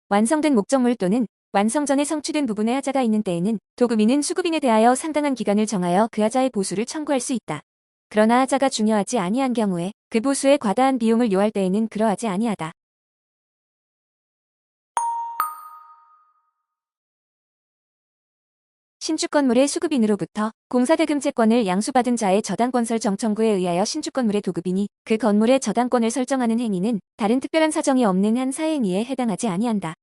완성된 목적물 또는 완성 전에 성취된 부분에 하자가 있는 때에는 도급인은 수급인에 대하여 상당한 기간을 정하여 그 하자의 보수를 청구할 수 있다. 그러나 하자가 중요하지 아니한 경우에 그 보수에 과다한 비용을 요할 때에는 그러하지 아니하다. 신축 건물의 수급인으로부터 공사대금 채권을 양수받은 자의 저당권설 정청구에 의하여 신축 건물의 도급인이 그 건물의 저당권을 설정하는 행위는 다른 특별한 사정이 없는 한 사행위에 해당하지 아니한다.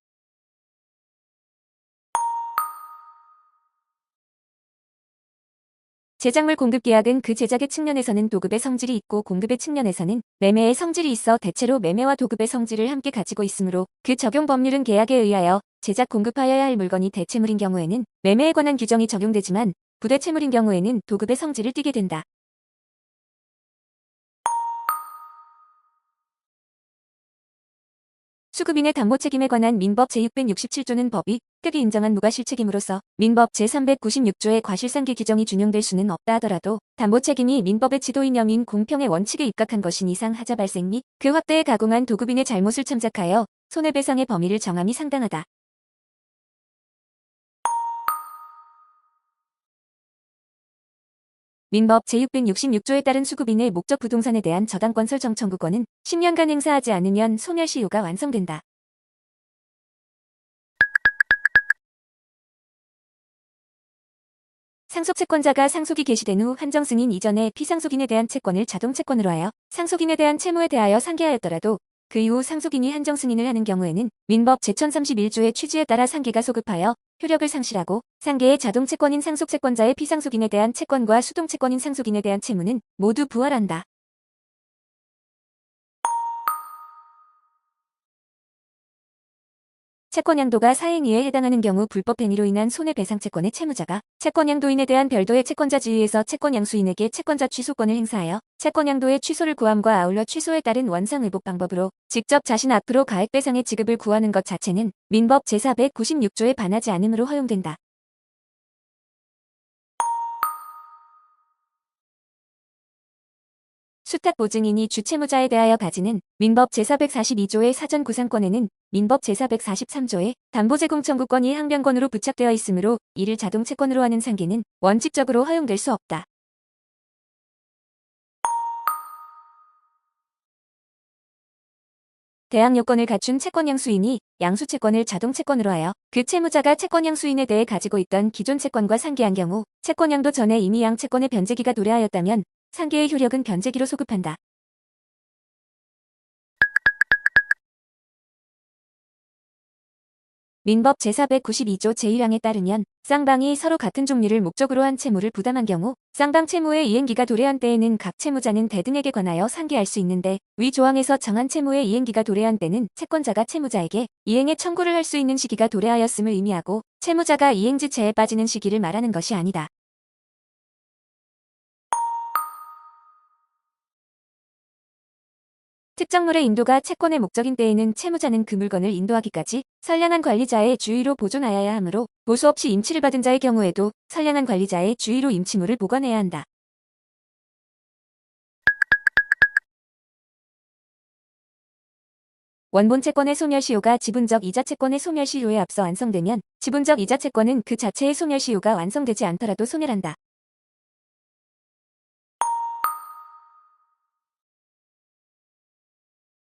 제작물 공급 계약은 그 제작의 측면에서는 도급의 성질이 있고 공급의 측면에서는 매매의 성질이 있어 대체로 매매와 도급의 성질을 함께 가지고 있으므로 그 적용 법률은 계약에 의하여 제작 공급하여야 할 물건이 대체물인 경우에는 매매에 관한 규정이 적용되지만 부대체물인 경우에는 도급의 성질을 띠게 된다. 수급인의 담보 책임에 관한 민법 제667조는 법이 특히 인정한 무과실책임으로서 민법 제396조의 과실상계 규정이 준용될 수는 없다 하더라도 담보 책임이 민법의 지도이념인 공평의 원칙에 입각한 것인 이상 하자 발생 및 그 확대에 가공한 도급인의 잘못을 참작하여 손해배상의 범위를 정함이 상당하다. 민법 제666조에 따른 수급인의 목적 부동산에 대한 저당권 설정 청구권은 10년간 행사하지 않으면 소멸시효가 완성된다. 상속채권자가 상속이 개시된 후 한정승인 이전에 피상속인에 대한 채권을 자동채권으로 하여 상속인에 대한 채무에 대하여 상계하였더라도 그 이후 상속인이 한정승인을 하는 경우에는 민법 제1031조의 취지에 따라 상계가 소급하여 효력을 상실하고 상계의 자동채권인 상속채권자의 피상속인에 대한 채권과 수동채권인 상속인에 대한 채무는 모두 부활한다. 채권양도가 사행위에 해당하는 경우 불법행위로 인한 손해배상채권의 채무자가 채권양도인에 대한 별도의 채권자 지위에서 채권양수인에게 채권자 취소권을 행사하여 채권양도의 취소를 구함과 아울러 취소에 따른 원상의복 방법으로 직접 자신 앞으로 가액배상의 지급을 구하는 것 자체는 민법 제496조에 반하지 않으므로 허용된다. 수탁보증인이 주채무자에 대하여 가지는 민법 제442조의 사전 구상권에는 민법 제443조의 담보제공청구권이 항변권으로 부착되어 있으므로 이를 자동채권으로 하는 상계는 원칙적으로 허용될 수 없다. 대항 요건을 갖춘 채권양수인이 양수채권을 자동채권으로 하여 그 채무자가 채권양수인에 대해 가지고 있던 기존 채권과 상계한 경우 채권양도 전에 이미 양채권의 변제기가 도래하였다면 상계의 효력은 변제기로 소급한다. 민법 제492조 제1항에 따르면 쌍방이 서로 같은 종류를 목적으로 한 채무를 부담한 경우 쌍방 채무의 이행기가 도래한 때에는 각 채무자는 대등에게 관하여 상계할 수 있는데 위 조항에서 정한 채무의 이행기가 도래한 때는 채권자가 채무자에게 이행의 청구를 할 수 있는 시기가 도래하였음을 의미하고 채무자가 이행지체에 빠지는 시기를 말하는 것이 아니다. 특정물의 인도가 채권의 목적인 때에는 채무자는 그 물건을 인도하기까지 선량한 관리자의 주의로 보존하여야 하므로 보수 없이 임치를 받은 자의 경우에도 선량한 관리자의 주의로 임치물을 보관해야 한다. 원본 채권의 소멸시효가 지분적 이자 채권의 소멸시효에 앞서 완성되면 지분적 이자 채권은 그 자체의 소멸시효가 완성되지 않더라도 소멸한다.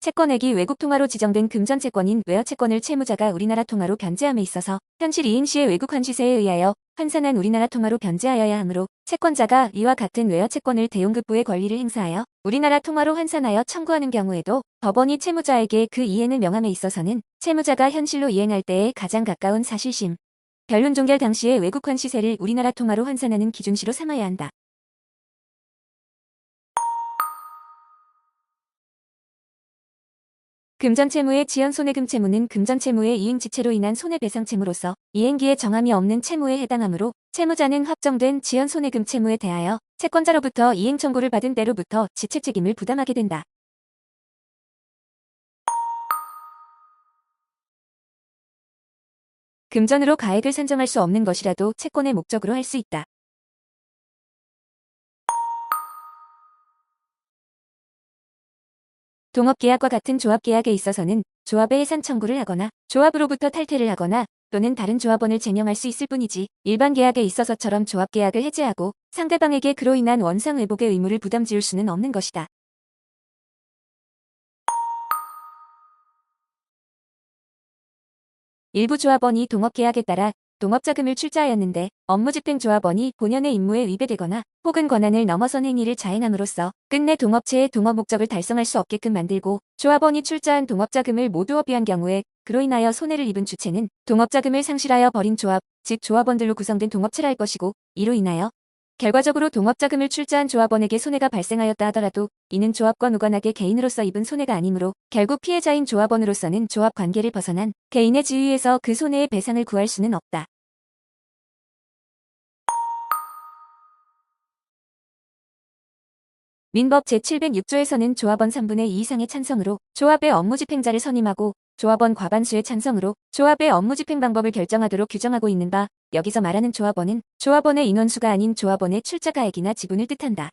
채권액이 외국 통화로 지정된 금전 채권인 외화 채권을 채무자가 우리나라 통화로 변제함에 있어서 현실 이행시의 외국 환시세에 의하여 환산한 우리나라 통화로 변제하여야 하므로 채권자가 이와 같은 외화 채권을 대용급부의 권리를 행사하여 우리나라 통화로 환산하여 청구하는 경우에도 법원이 채무자에게 그 이행을 명함에 있어서는 채무자가 현실로 이행할 때에 가장 가까운 사실심, 변론 종결 당시의 외국 환시세를 우리나라 통화로 환산하는 기준시로 삼아야 한다. 금전채무의 지연손해금 채무는 금전채무의 이행지체로 인한 손해배상채무로서 이행기에 정함이 없는 채무에 해당하므로 채무자는 확정된 지연손해금 채무에 대하여 채권자로부터 이행 청구를 받은 때로부터 지책책임을 부담하게 된다. 금전으로 가액을 산정할 수 없는 것이라도 채권의 목적으로 할 수 있다. 동업계약과 같은 조합계약에 있어서는 조합의 해산 청구를 하거나 조합으로부터 탈퇴를 하거나 또는 다른 조합원을 제명할 수 있을 뿐이지 일반 계약에 있어서처럼 조합계약을 해지하고 상대방에게 그로 인한 원상회복의 의무를 부담지을 수는 없는 것이다. 일부 조합원이 동업계약에 따라 동업자금을 출자하였는데 업무집행조합원이 본연의 임무에 위배되거나 혹은 권한을 넘어선 행위를 자행함으로써 끝내 동업체의 동업 목적을 달성할 수 없게끔 만들고 조합원이 출자한 동업자금을 모두 허비한 경우에 그로 인하여 손해를 입은 주체는 동업자금을 상실하여 버린 조합, 즉 조합원들로 구성된 동업체라 할 것이고 이로 인하여 결과적으로 동업자금을 출자한 조합원에게 손해가 발생하였다 하더라도 이는 조합과 무관하게 개인으로서 입은 손해가 아니므로 결국 피해자인 조합원으로서는 조합 관계를 벗어난 개인의 지위에서 그 손해의 배상을 구할 수는 없다. 민법 제706조에서는 조합원 3분의 2 이상의 찬성으로 조합의 업무집행자를 선임하고 조합원 과반수의 찬성으로 조합의 업무집행 방법을 결정하도록 규정하고 있는 바 여기서 말하는 조합원은 조합원의 인원수가 아닌 조합원의 출자가액이나 지분을 뜻한다.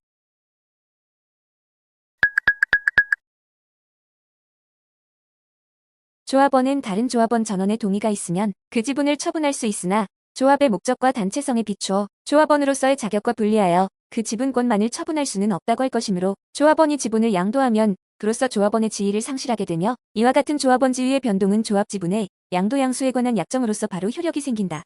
조합원은 다른 조합원 전원의 동의가 있으면 그 지분을 처분할 수 있으나 조합의 목적과 단체성에 비추어 조합원으로서의 자격과 분리하여 그 지분권만을 처분할 수는 없다고 할 것이므로 조합원이 지분을 양도하면 그로써 조합원의 지위를 상실하게 되며 이와 같은 조합원 지위의 변동은 조합 지분의 양도 양수에 관한 약정으로서 바로 효력이 생긴다.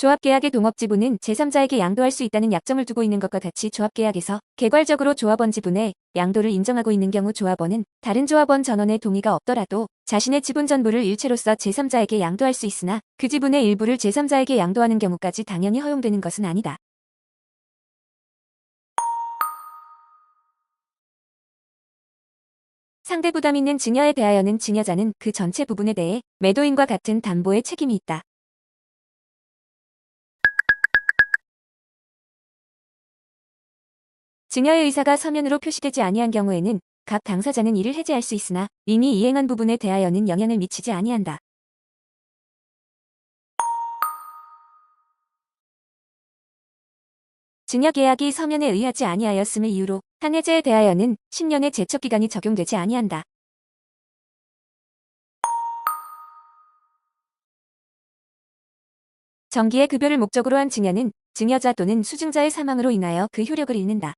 조합계약의 동업지분은 제3자에게 양도할 수 있다는 약정을 두고 있는 것과 같이 조합계약에서 개괄적으로 조합원 지분의 양도를 인정하고 있는 경우 조합원은 다른 조합원 전원의 동의가 없더라도 자신의 지분 전부를 일체로서 제3자에게 양도할 수 있으나 그 지분의 일부를 제3자에게 양도하는 경우까지 당연히 허용되는 것은 아니다. 상대 부담 있는 증여에 대하여는 증여자는 그 전체 부분에 대해 매도인과 같은 담보의 책임이 있다. 증여의 의사가 서면으로 표시되지 아니한 경우에는 각 당사자는 이를 해제할 수 있으나 이미 이행한 부분에 대하여는 영향을 미치지 아니한다. 증여계약이 서면에 의하지 아니하였음을 이유로 한 해제에 대하여는 10년의 제척기간이 적용되지 아니한다. 정기의 급여를 목적으로 한 증여는 증여자 또는 수증자의 사망으로 인하여 그 효력을 잃는다.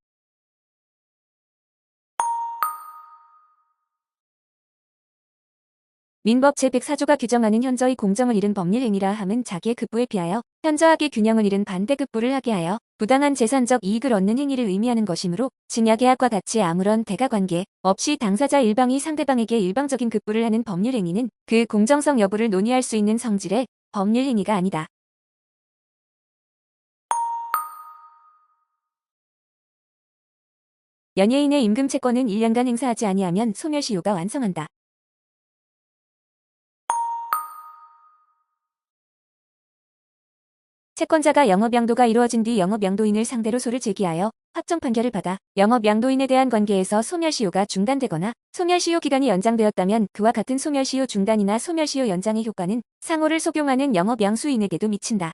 민법 제104조가 규정하는 현저히 공정을 잃은 법률 행위라 함은 자기의 급부에 비하여 현저하게 균형을 잃은 반대급부를 하게 하여 부당한 재산적 이익을 얻는 행위를 의미하는 것이므로 증여계약과 같이 아무런 대가관계 없이 당사자 일방이 상대방에게 일방적인 급부를 하는 법률 행위는 그 공정성 여부를 논의할 수 있는 성질의 법률 행위가 아니다. 연예인의 임금 채권은 1년간 행사하지 아니하면 소멸시효가 완성한다. 채권자가 영업양도가 이루어진 뒤 영업양도인을 상대로 소를 제기하여 확정 판결을 받아 영업양도인에 대한 관계에서 소멸시효가 중단되거나 소멸시효 기간이 연장되었다면 그와 같은 소멸시효 중단이나 소멸시효 연장의 효과는 상호를 속용하는 영업양수인에게도 미친다.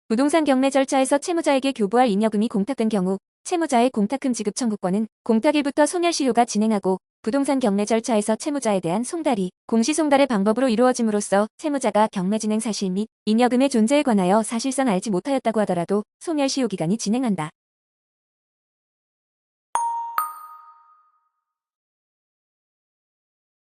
부동산 경매 절차에서 채무자에게 교부할 잉여금이 공탁된 경우 채무자의 공탁금 지급 청구권은 공탁일부터 소멸시효가 진행하고 부동산 경매 절차에서 채무자에 대한 송달이 공시송달의 방법으로 이루어짐으로써 채무자가 경매 진행 사실 및 잉여금의 존재에 관하여 사실상 알지 못하였다고 하더라도 소멸시효 기간이 진행한다.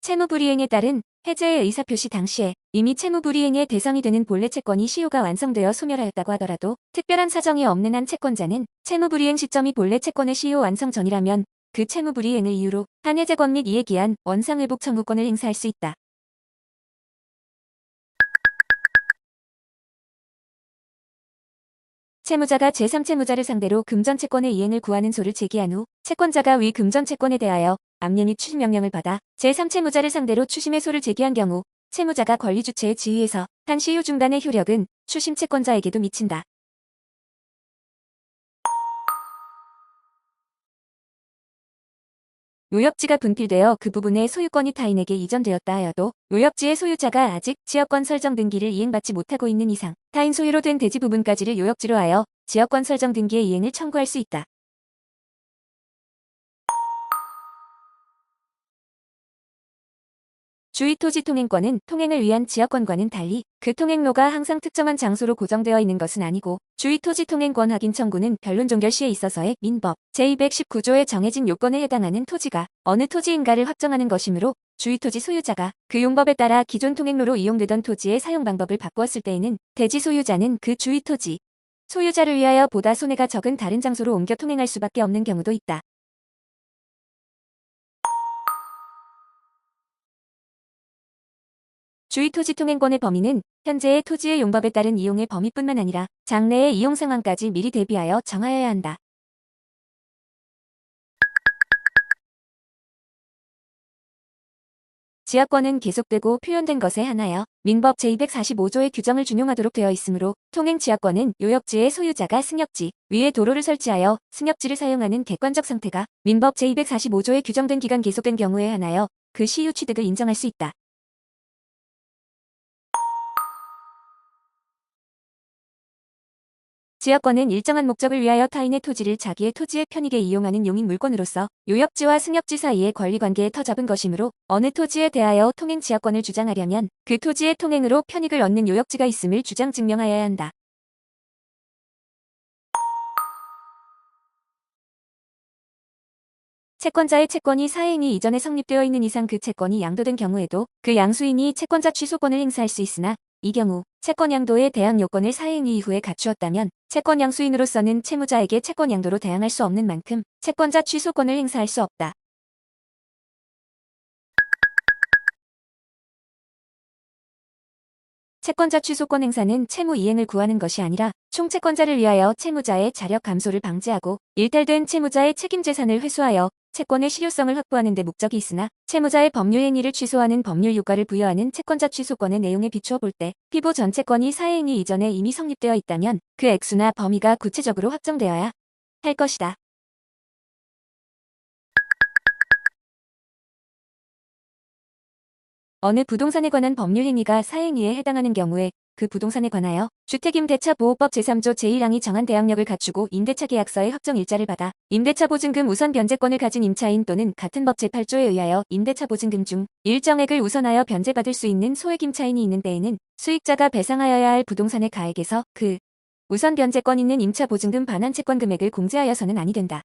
채무불이행에 따른 해제의 의사표시 당시에 이미 채무불이행의 대상이 되는 본래 채권이 시효가 완성되어 소멸하였다고 하더라도 특별한 사정이 없는 한 채권자는 채무불이행 시점이 본래 채권의 시효 완성 전이라면 그 채무불이행을 이유로 한 해제권 및 이에 기한 원상회복 청구권을 행사할 수 있다. 채무자가 제3채무자를 상대로 금전채권의 이행을 구하는 소를 제기한 후 채권자가 위 금전채권에 대하여 압류 및 추심 명령을 받아 제3채무자를 상대로 추심의 소를 제기한 경우 채무자가 권리주체의 지위에서 한 시효 중단의 효력은 추심 채권자에게도 미친다. 노역지가 분필되어 그 부분의 소유권이 타인에게 이전되었다 하여도 노역지의 소유자가 아직 지역권 설정 등기를 이행받지 못하고 있는 이상 타인 소유로 된 대지 부분까지를 요역지로 하여 지역권 설정 등기의 이행을 청구할 수 있다. 주의토지 통행권은 통행을 위한 지역권과는 달리 그 통행로가 항상 특정한 장소로 고정되어 있는 것은 아니고 주의토지 통행권 확인 청구는 변론 종결 시에 있어서의 민법 제219조에 정해진 요건에 해당하는 토지가 어느 토지인가를 확정하는 것이므로 주의토지 소유자가 그 용법에 따라 기존 통행로로 이용되던 토지의 사용 방법을 바꾸었을 때에는 대지 소유자는 그 주의토지 소유자를 위하여 보다 손해가 적은 다른 장소로 옮겨 통행할 수밖에 없는 경우도 있다. 주의토지 통행권의 범위는 현재의 토지의 용법에 따른 이용의 범위뿐만 아니라 장래의 이용 상황까지 미리 대비하여 정하여야 한다. 지역권은 계속되고 표현된 것에 한하여 민법 제245조의 규정을 준용하도록 되어 있으므로 통행 지역권은 요역지의 소유자가 승역지 위에 도로를 설치하여 승역지를 사용하는 객관적 상태가 민법 제245조에 규정된 기간 계속된 경우에 한하여 그 시유 취득을 인정할 수 있다. 지역권은 일정한 목적을 위하여 타인의 토지를 자기의 토지의 편익에 이용하는 용익 물권으로서 요역지와 승역지 사이의 권리관계에 터잡은 것이므로 어느 토지에 대하여 통행 지역권을 주장하려면 그 토지의 통행으로 편익을 얻는 요역지가 있음을 주장 증명하여야 한다. 채권자의 채권이 사행위 이전에 성립되어 있는 이상 그 채권이 양도된 경우에도 그 양수인이 채권자 취소권을 행사할 수 있으나 이 경우 채권 양도에 대항 요건을 사행위 이후에 갖추었다면 채권 양수인으로서는 채무자에게 채권 양도로 대항할 수 없는 만큼 채권자 취소권을 행사할 수 없다. 채권자 취소권 행사는 채무 이행을 구하는 것이 아니라 총채권자를 위하여 채무자의 자력 감소를 방지하고 일탈된 채무자의 책임 재산을 회수하여 채권의 실효성을 확보하는 데 목적이 있으나 채무자의 법률 행위를 취소하는 법률 효과를 부여하는 채권자 취소권의 내용에 비추어 볼 때 피보 전 채권이 사행위 이전에 이미 성립되어 있다면 그 액수나 범위가 구체적으로 확정되어야 할 것이다. 어느 부동산에 관한 법률 행위가 사행위에 해당하는 경우에 그 부동산에 관하여 주택임대차보호법 제3조 제1항이 정한 대항력을 갖추고 임대차 계약서의 확정 일자를 받아 임대차 보증금 우선 변제권을 가진 임차인 또는 같은 법 제8조에 의하여 임대차 보증금 중 일정액을 우선하여 변제받을 수 있는 소액 임차인이 있는 때에는 수익자가 배상하여야 할 부동산의 가액에서 그 우선 변제권 있는 임차 보증금 반환 채권 금액을 공제하여서는 아니 된다.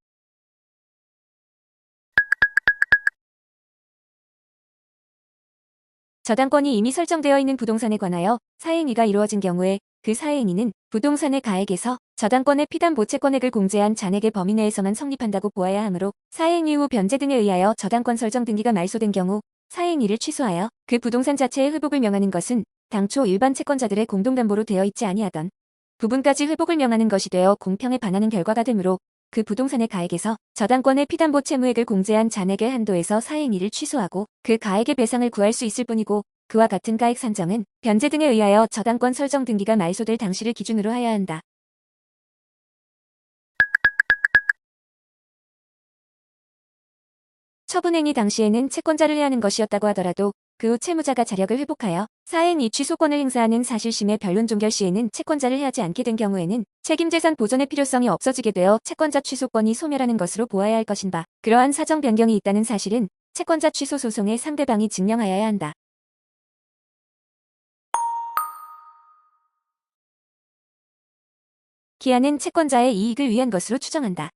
저당권이 이미 설정되어 있는 부동산에 관하여 사행위가 이루어진 경우에 그 사행위는 부동산의 가액에서 저당권의 피담 보채권액을 공제한 잔액의 범위 내에서만 성립한다고 보아야 하므로 사행위 후 변제 등에 의하여 저당권 설정 등기가 말소된 경우 사행위를 취소하여 그 부동산 자체의 회복을 명하는 것은 당초 일반 채권자들의 공동담보로 되어 있지 아니하던 부분까지 회복을 명하는 것이 되어 공평에 반하는 결과가 되므로 그 부동산의 가액에서 저당권의 피담보 채무액을 공제한 잔액의 한도에서 사행위를 취소하고 그 가액의 배상을 구할 수 있을 뿐이고 그와 같은 가액 산정은 변제 등에 의하여 저당권 설정 등기가 말소될 당시를 기준으로 하여야 한다. 처분행위 당시에는 채권자를 해하는 것이었다고 하더라도 그 후 채무자가 자력을 회복하여 사행위 취소권을 행사하는 사실심의 변론 종결 시에는 채권자를 해하지 않게 된 경우에는 책임재산 보전의 필요성이 없어지게 되어 채권자 취소권이 소멸하는 것으로 보아야 할 것인 바 그러한 사정 변경이 있다는 사실은 채권자 취소 소송의 상대방이 증명하여야 한다. 기한은 채권자의 이익을 위한 것으로 추정한다.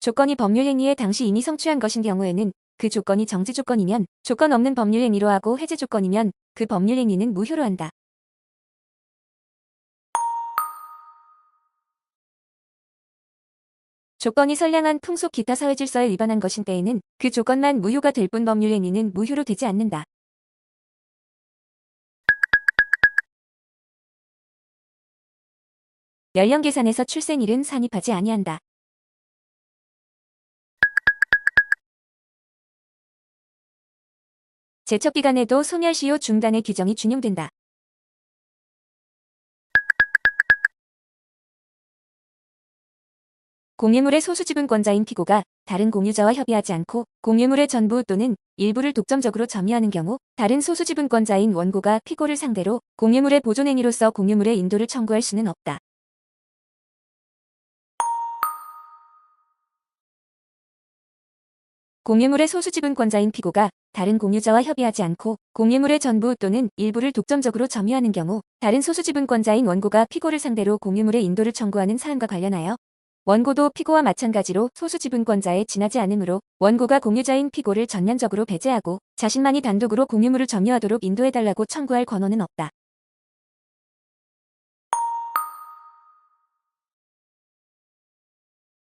조건이 법률행위에 당시 이미 성취한 것인 경우에는 그 조건이 정지 조건이면 조건 없는 법률행위로 하고 해제 조건이면 그 법률행위는 무효로 한다. 조건이 선량한 풍속 기타 사회질서에 위반한 것인 때에는 그 조건만 무효가 될 뿐 법률행위는 무효로 되지 않는다. 연령 계산에서 출생일은 산입하지 아니한다. 제척기간에도 소멸시효 중단의 규정이 준용된다. 공유물의 소수지분권자인 피고가 다른 공유자와 협의하지 않고 공유물의 전부 또는 일부를 독점적으로 점유하는 경우 다른 소수지분권자인 원고가 피고를 상대로 공유물의 보존행위로서 공유물의 인도를 청구할 수는 없다. 공유물의 소수지분권자인 피고가 다른 공유자와 협의하지 않고 공유물의 전부 또는 일부를 독점적으로 점유하는 경우 다른 소수지분권자인 원고가 피고를 상대로 공유물의 인도를 청구하는 사안과 관련하여 원고도 피고와 마찬가지로 소수지분권자에 지나지 않으므로 원고가 공유자인 피고를 전면적으로 배제하고 자신만이 단독으로 공유물을 점유하도록 인도해달라고 청구할 권한은 없다.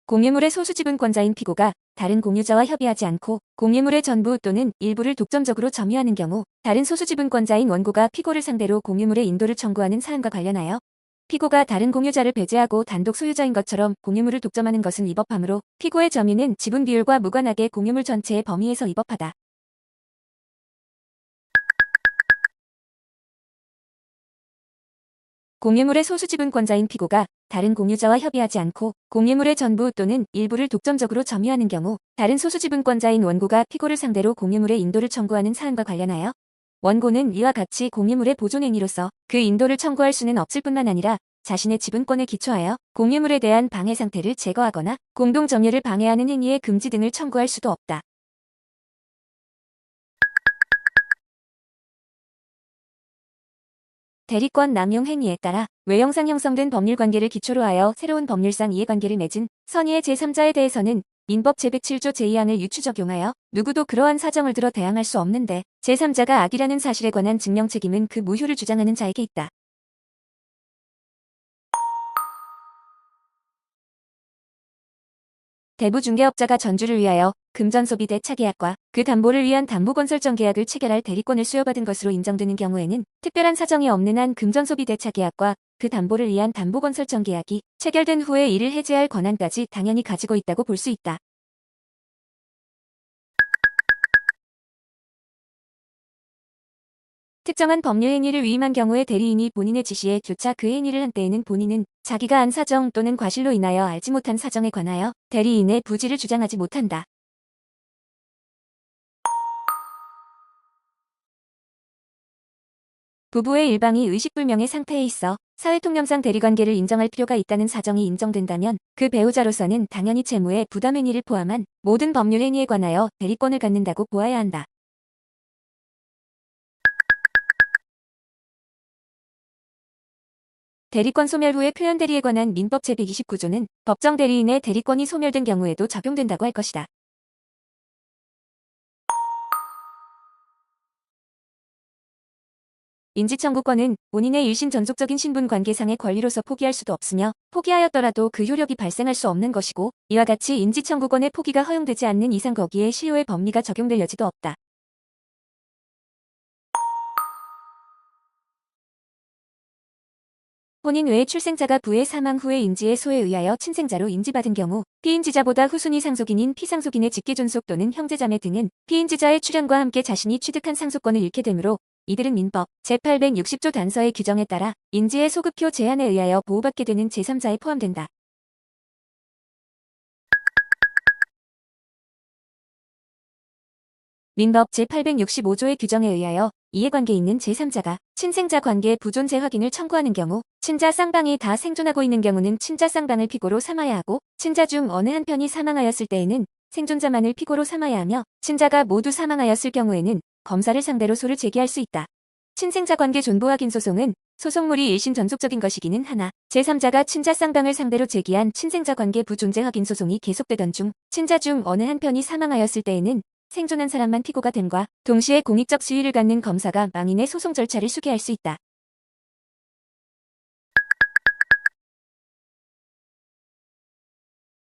공유물의 소수지분권자인 피고가 다른 공유자와 협의하지 않고 공유물의 전부 또는 일부를 독점적으로 점유하는 경우 다른 소수지분권자인 원고가 피고를 상대로 공유물의 인도를 청구하는 사안과 관련하여 피고가 다른 공유자를 배제하고 단독 소유자인 것처럼 공유물을 독점하는 것은 위법하므로 피고의 점유는 지분 비율과 무관하게 공유물 전체의 범위에서 위법하다. 공유물의 소수지분권자인 피고가 다른 공유자와 협의하지 않고 공유물의 전부 또는 일부를 독점적으로 점유하는 경우 다른 소수지분권자인 원고가 피고를 상대로 공유물의 인도를 청구하는 사안과 관련하여 원고는 이와 같이 공유물의 보존행위로서 그 인도를 청구할 수는 없을 뿐만 아니라 자신의 지분권에 기초하여 공유물에 대한 방해 상태를 제거하거나 공동 점유를 방해하는 행위의 금지 등을 청구할 수도 없다. 대리권 남용 행위에 따라 외형상 형성된 법률관계를 기초로 하여 새로운 법률상 이해관계를 맺은 선의의 제3자에 대해서는 민법 제107조 제2항을 유추 적용하여 누구도 그러한 사정을 들어 대항할 수 없는데 제3자가 악이라는 사실에 관한 증명 책임은 그 무효를 주장하는 자에게 있다. 대부중개업자가 전주를 위하여 금전소비 대차계약과 그 담보를 위한 담보건설정 계약을 체결할 대리권을 수여받은 것으로 인정되는 경우에는 특별한 사정이 없는 한 금전소비 대차계약과 그 담보를 위한 담보건설정 계약이 체결된 후에 이를 해지할 권한까지 당연히 가지고 있다고 볼 수 있다. 특정한 법률 행위를 위임한 경우에 대리인이 본인의 지시에 교차 그 행위를 한 때에는 본인은 자기가 안 사정 또는 과실로 인하여 알지 못한 사정에 관하여 대리인의 부지를 주장하지 못한다. 부부의 일방이 의식불명의 상태에 있어 사회통념상 대리관계를 인정할 필요가 있다는 사정이 인정된다면 그 배우자로서는 당연히 채무의 부담행위를 포함한 모든 법률 행위에 관하여 대리권을 갖는다고 보아야 한다. 대리권 소멸 후의 표현대리에 관한 민법 제129조는 법정 대리인의 대리권이 소멸된 경우에도 적용된다고 할 것이다. 인지청구권은 본인의 일심 전속적인 신분 관계상의 권리로서 포기할 수도 없으며 포기하였더라도 그 효력이 발생할 수 없는 것이고 이와 같이 인지청구권의 포기가 허용되지 않는 이상 거기에 실효의 법리가 적용될 여지도 없다. 본인 외에 출생자가 부의 사망 후에 인지의 소에 의하여 친생자로 인지받은 경우 피인지자보다 후순위 상속인인 피상속인의 직계존속 또는 형제자매 등은 피인지자의 출연과 함께 자신이 취득한 상속권을 잃게 되므로 이들은 민법 제860조 단서의 규정에 따라 인지의 소급효 제한에 의하여 보호받게 되는 제3자에 포함된다. 민법 제865조의 규정에 의하여 이해관계 있는 제3자가 친생자 관계 부존재 확인을 청구하는 경우 친자 쌍방이 다 생존하고 있는 경우는 친자 쌍방을 피고로 삼아야 하고 친자 중 어느 한 편이 사망하였을 때에는 생존자만을 피고로 삼아야 하며 친자가 모두 사망하였을 경우에는 검사를 상대로 소를 제기할 수 있다. 친생자 관계 존보 확인 소송은 소송물이 일심 전속적인 것이기는 하나 제3자가 친자 쌍방을 상대로 제기한 친생자 관계 부존재 확인 소송이 계속되던 중 친자 중 어느 한 편이 사망하였을 때에는 생존한 사람만 피고가 됨과 동시에 공익적 지위를 갖는 검사가 망인의 소송 절차를 수기할 수 있다.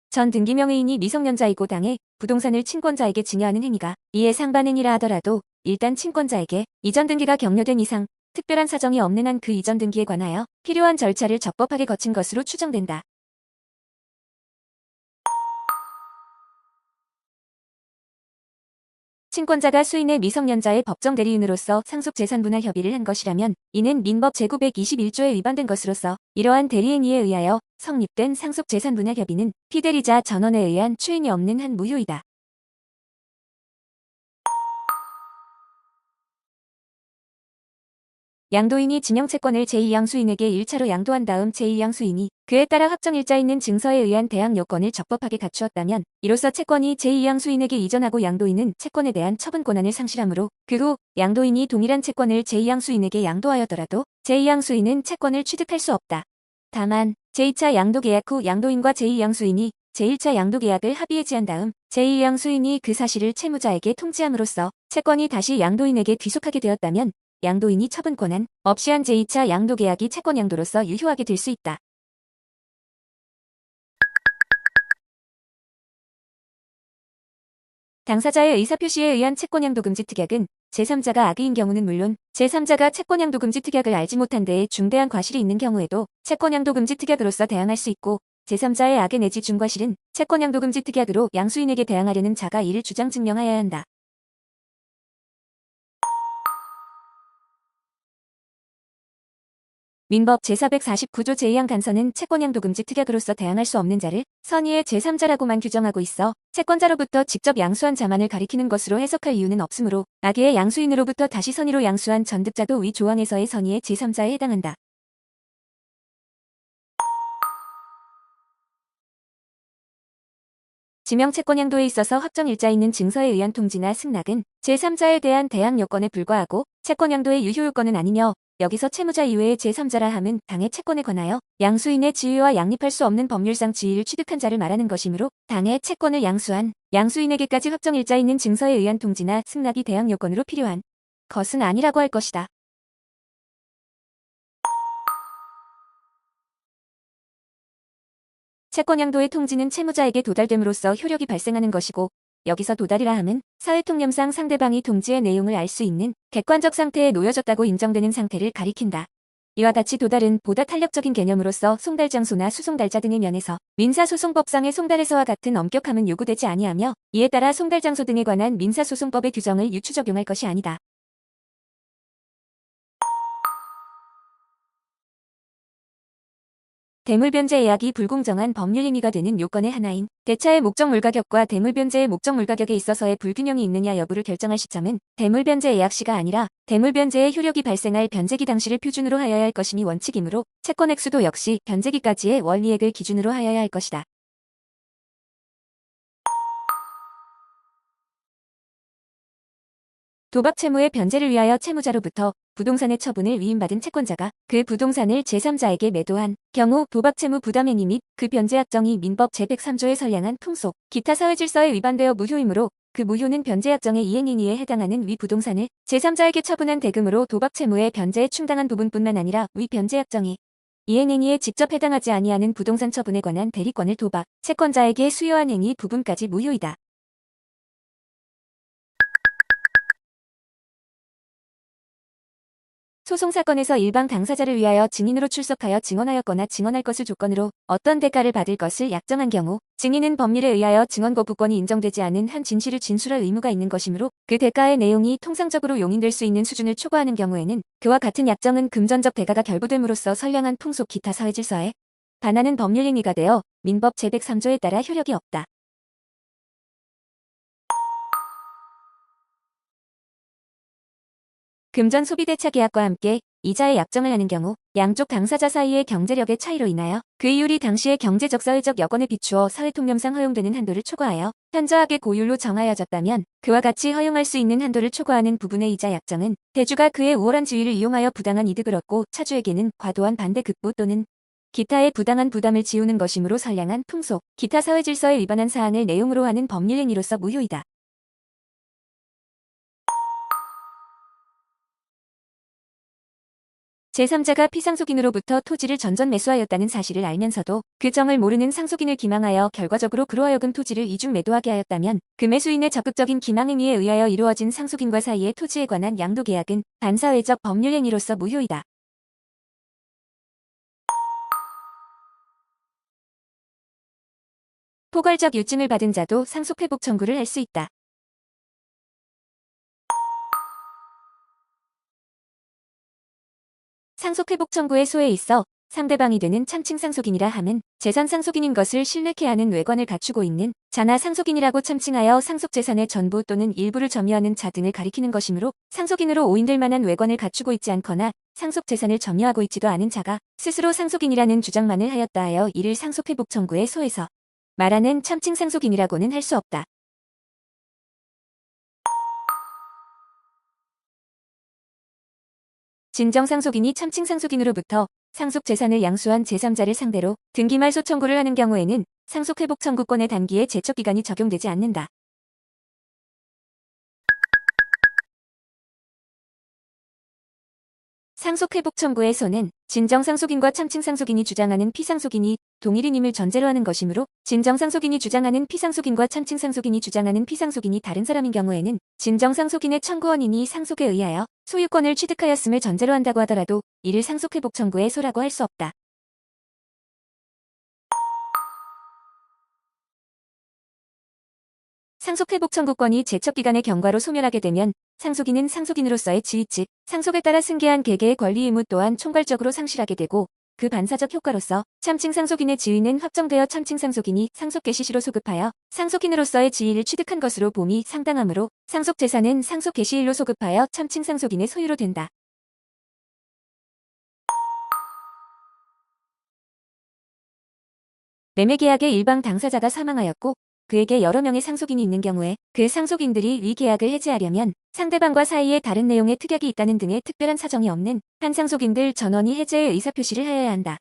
전 등기명의인이 미성년자이고 당해 부동산을 친권자에게 증여하는 행위가 이에 상반행위라 하더라도 일단 친권자에게 이전 등기가 경료된 이상 특별한 사정이 없는 한 그 이전 등기에 관하여 필요한 절차를 적법하게 거친 것으로 추정된다. 친권자가 수인의 미성년자의 법정 대리인으로서 상속재산분할 협의를 한 것이라면 이는 민법 제921조에 위반된 것으로서 이러한 대리행위에 의하여 성립된 상속재산분할 협의는 피대리자 전원에 의한 추인이 없는 한 무효이다. 양도인이 진영채권을 제2양수인에게 1차로 양도한 다음 제2양수인이 그에 따라 확정일자 있는 증서에 의한 대항 요건을 적법하게 갖추었다면 이로써 채권이 제2양수인에게 이전하고 양도인은 채권에 대한 처분 권한을 상실하므로 그 후 양도인이 동일한 채권을 제2양수인에게 양도하였더라도 제2양수인은 채권을 취득할 수 없다. 다만 제2차 양도계약 후 양도인과 제2양수인이 제1차 양도계약을 합의해지한 다음 제2양수인이 그 사실을 채무자에게 통지함으로써 채권이 다시 양도인에게 귀속하게 되었다면 양도인이 처분 권한 없이 한 제2차 양도계약이 채권 양도로서 유효하게 될 수 있다. 당사자의 의사표시에 의한 채권양도금지 특약은 제3자가 악의인 경우는 물론 제3자가 채권양도금지 특약을 알지 못한 데에 중대한 과실이 있는 경우에도 채권양도금지 특약으로서 대항할 수 있고 제3자의 악의 내지 중과실은 채권양도금지 특약으로 양수인에게 대항하려는 자가 이를 주장 증명하여야 한다. 민법 제449조 제2항 간선은 채권양도금지 특약으로서 대항할 수 없는 자를 선의의 제3자라고만 규정하고 있어 채권자로부터 직접 양수한 자만을 가리키는 것으로 해석할 이유는 없으므로 악의의 양수인으로부터 다시 선의로 양수한 전득자도 위 조항에서의 선의의 제3자에 해당한다. 지명채권양도에 있어서 확정일자 있는 증서에 의한 통지나 승낙은 제3자에 대한 대항 요건에 불과하고 채권양도의 유효요건은 아니며 여기서 채무자 이외의 제3자라 함은 당의 채권에 관하여 양수인의 지위와 양립할 수 없는 법률상 지위를 취득한 자를 말하는 것이므로 당의 채권을 양수한 양수인에게까지 확정일자 있는 증서에 의한 통지나 승낙이 대항 요건으로 필요한 것은 아니라고 할 것이다. 채권양도의 통지는 채무자에게 도달됨으로써 효력이 발생하는 것이고 여기서 도달이라 함은 사회통념상 상대방이 통지의 내용을 알 수 있는 객관적 상태에 놓여졌다고 인정되는 상태를 가리킨다. 이와 같이 도달은 보다 탄력적인 개념으로서 송달장소나 수송달자 등의 면에서 민사소송법상의 송달에서와 같은 엄격함은 요구되지 아니하며 이에 따라 송달장소 등에 관한 민사소송법의 규정을 유추 적용할 것이 아니다. 대물변제 예약이 불공정한 법률행위가 되는 요건의 하나인 대차의 목적물가격과 대물변제의 목적물가격에 있어서의 불균형이 있느냐 여부를 결정할 시점은 대물변제 예약 시가 아니라 대물변제의 효력이 발생할 변제기 당시를 표준으로 하여야 할 것임이 원칙이므로 채권 액수도 역시 변제기까지의 원리액을 기준으로 하여야 할 것이다. 도박 채무의 변제를 위하여 채무자로부터 부동산의 처분을 위임받은 채권자가 그 부동산을 제3자에게 매도한 경우 도박 채무 부담행위 및 그 변제 약정이 민법 제103조에 선량한 풍속, 기타 사회질서에 위반되어 무효이므로 그 무효는 변제 약정의 이행행위에 해당하는 위 부동산을 제3자에게 처분한 대금으로 도박 채무의 변제에 충당한 부분뿐만 아니라 위 변제 약정이 이행행위에 직접 해당하지 아니하는 부동산 처분에 관한 대리권을 도박 채권자에게 수여한 행위 부분까지 무효이다. 소송사건에서 일방 당사자를 위하여 증인으로 출석하여 증언하였거나 증언할 것을 조건으로 어떤 대가를 받을 것을 약정한 경우 증인은 법률에 의하여 증언 거부권이 인정되지 않은 한 진실을 진술할 의무가 있는 것이므로 그 대가의 내용이 통상적으로 용인될 수 있는 수준을 초과하는 경우에는 그와 같은 약정은 금전적 대가가 결부됨으로써 선량한 풍속 기타 사회질서에 반하는 법률행위가 되어 민법 제103조에 따라 효력이 없다. 금전 소비대차 계약과 함께 이자의 약정을 하는 경우 양쪽 당사자 사이의 경제력의 차이로 인하여 그 이율이 당시의 경제적 사회적 여건에 비추어 사회통념상 허용되는 한도를 초과하여 현저하게 고율로 정하여졌다면 그와 같이 허용할 수 있는 한도를 초과하는 부분의 이자 약정은 대주가 그의 우월한 지위를 이용하여 부당한 이득을 얻고 차주에게는 과도한 반대 급부 또는 기타의 부당한 부담을 지우는 것이므로 선량한 풍속, 기타 사회질서에 위반한 사항을 내용으로 하는 법률행위로서 무효이다. 제3자가 피상속인으로부터 토지를 전전 매수하였다는 사실을 알면서도 그 정을 모르는 상속인을 기망하여 결과적으로 그로 하여금 토지를 이중 매도하게 하였다면 그 매수인의 적극적인 기망행위에 의하여 이루어진 상속인과 사이의 토지에 관한 양도계약은 반사회적 법률행위로서 무효이다. 포괄적 유증을 받은 자도 상속회복 청구를 할 수 있다. 상속회복 청구의 소에 있어 상대방이 되는 참칭 상속인이라 함은 재산 상속인인 것을 실내케 하는 외관을 갖추고 있는 자나 상속인이라고 참칭하여 상속재산의 전부 또는 일부를 점유하는 자 등을 가리키는 것이므로 상속인으로 오인될 만한 외관을 갖추고 있지 않거나 상속재산을 점유하고 있지도 않은 자가 스스로 상속인이라는 주장만을 하였다 하여 이를 상속회복 청구의 소에서 말하는 참칭 상속인이라고는 할 수 없다. 진정 상속인이 참칭 상속인으로부터 상속재산을 양수한 제3자를 상대로 등기말소 청구를 하는 경우에는 상속회복 청구권의 단기에 제척기간이 적용되지 않는다. 상속회복 청구의 소는 진정상속인과 참칭상속인이 주장하는 피상속인이 동일인임을 전제로 하는 것이므로 진정상속인이 주장하는 피상속인과 참칭상속인이 주장하는 피상속인이 다른 사람인 경우에는 진정상속인의 청구원인이 상속에 의하여 소유권을 취득하였음을 전제로 한다고 하더라도 이를 상속회복 청구의 소라고 할 수 없다. 상속회복 청구권이 제척기간의 경과로 소멸하게 되면 상속인은 상속인으로서의 지위 즉 상속에 따라 승계한 개개의 권리 의무 또한 총괄적으로 상실하게 되고 그 반사적 효과로서 참칭상속인의 지위는 확정되어 참칭상속인이 상속개시시로 소급하여 상속인으로서의 지위를 취득한 것으로 봄이 상당하므로 상속재산은 상속개시일로 소급하여 참칭상속인의 소유로 된다. 매매계약의 일방 당사자가 사망하였고 그에게 여러 명의 상속인이 있는 경우에 그 상속인들이 위 계약을 해지하려면 상대방과 사이에 다른 내용의 특약이 있다는 등의 특별한 사정이 없는 한 상속인들 전원이 해제의 의사표시를 하여야 한다.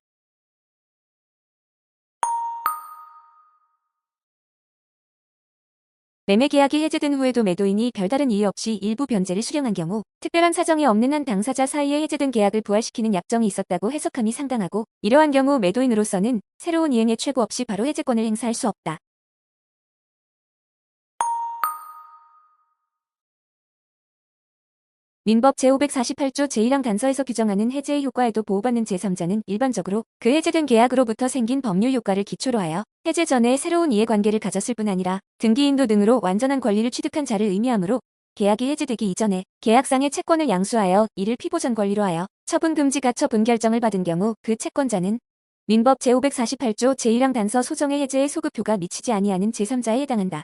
매매계약이 해제된 후에도 매도인이 별다른 이유 없이 일부 변제를 수령한 경우 특별한 사정이 없는 한 당사자 사이에 해제된 계약을 부활시키는 약정이 있었다고 해석함이 상당하고 이러한 경우 매도인으로서는 새로운 이행의 최고 없이 바로 해제권을 행사할 수 없다. 민법 제548조 제1항 단서에서 규정하는 해제의 효과에도 보호받는 제3자는 일반적으로 그 해제된 계약으로부터 생긴 법률 효과를 기초로 하여 해제 전에 새로운 이해관계를 가졌을 뿐 아니라 등기인도 등으로 완전한 권리를 취득한 자를 의미하므로 계약이 해제되기 이전에 계약상의 채권을 양수하여 이를 피보전 권리로 하여 처분 금지 가처분 결정을 받은 경우 그 채권자는 민법 제548조 제1항 단서 소정의 해제의 소급효가 미치지 아니하는 제3자에 해당한다.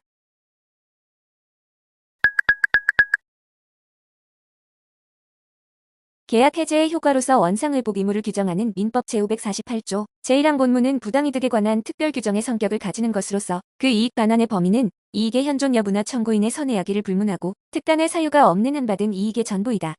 계약 해제의 효과로서 원상회복 의무를 규정하는 민법 제548조 제1항 본문은 부당이득에 관한 특별 규정의 성격을 가지는 것으로서 그 이익 반환의 범위는 이익의 현존 여부나 청구인의 선회하기를 불문하고 특단의 사유가 없는 한 받은 이익의 전부이다.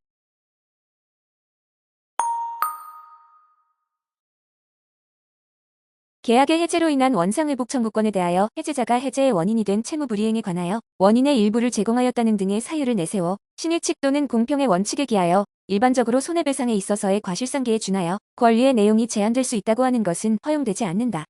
계약의 해제로 인한 원상회복 청구권에 대하여 해제자가 해제의 원인이 된 채무불이행에 관하여 원인의 일부를 제공하였다는 등의 사유를 내세워 신의칙 또는 공평의 원칙에 기하여 일반적으로 손해배상에 있어서의 과실상계에 준하여 권리의 내용이 제한될 수 있다고 하는 것은 허용되지 않는다.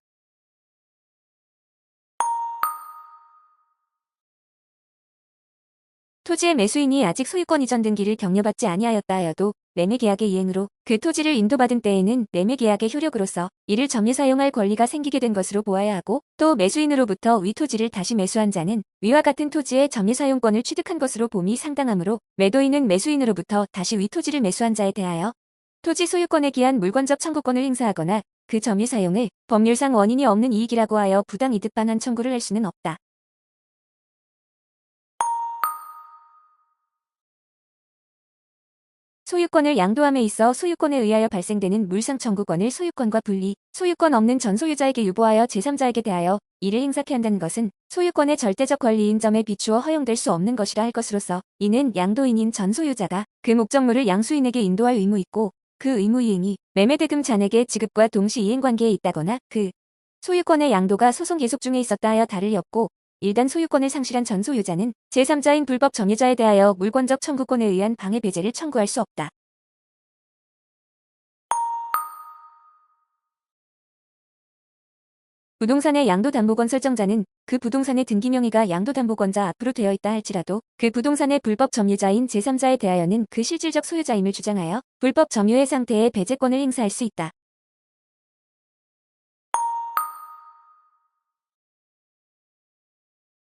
토지의 매수인이 아직 소유권 이전 등기를 격려받지 아니하였다 하여도 매매계약의 이행으로 그 토지를 인도받은 때에는 매매계약의 효력으로서 이를 점유 사용할 권리가 생기게 된 것으로 보아야 하고 또 매수인으로부터 위 토지를 다시 매수한 자는 위와 같은 토지의 점유 사용권을 취득한 것으로 봄이 상당하므로 매도인은 매수인으로부터 다시 위 토지를 매수한 자에 대하여 토지 소유권에 기한 물권적 청구권을 행사하거나 그 점유 사용을 법률상 원인이 없는 이익이라고 하여 부당이득 반환 청구를 할 수는 없다. 소유권을 양도함에 있어 소유권에 의하여 발생되는 물상 청구권을 소유권과 분리, 소유권 없는 전소유자에게 유보하여 제3자에게 대하여 이를 행사케 한다는 것은 소유권의 절대적 권리인 점에 비추어 허용될 수 없는 것이라 할 것으로서 이는 양도인인 전소유자가 그 목적물을 양수인에게 인도할 의무 있고 그 의무 이행이 매매대금 잔액의 지급과 동시 이행관계에 있다거나 그 소유권의 양도가 소송 계속 중에 있었다 하여 다를 리 없고 일단 소유권을 상실한 전소유자는 제3자인 불법 점유자에 대하여 물권적 청구권에 의한 방해 배제를 청구할 수 없다. 부동산의 양도담보권 설정자는 그 부동산의 등기 명의가 양도담보권자 앞으로 되어 있다 할지라도 그 부동산의 불법 점유자인 제3자에 대하여는 그 실질적 소유자임을 주장하여 불법 점유의 상태에 배제권을 행사할 수 있다.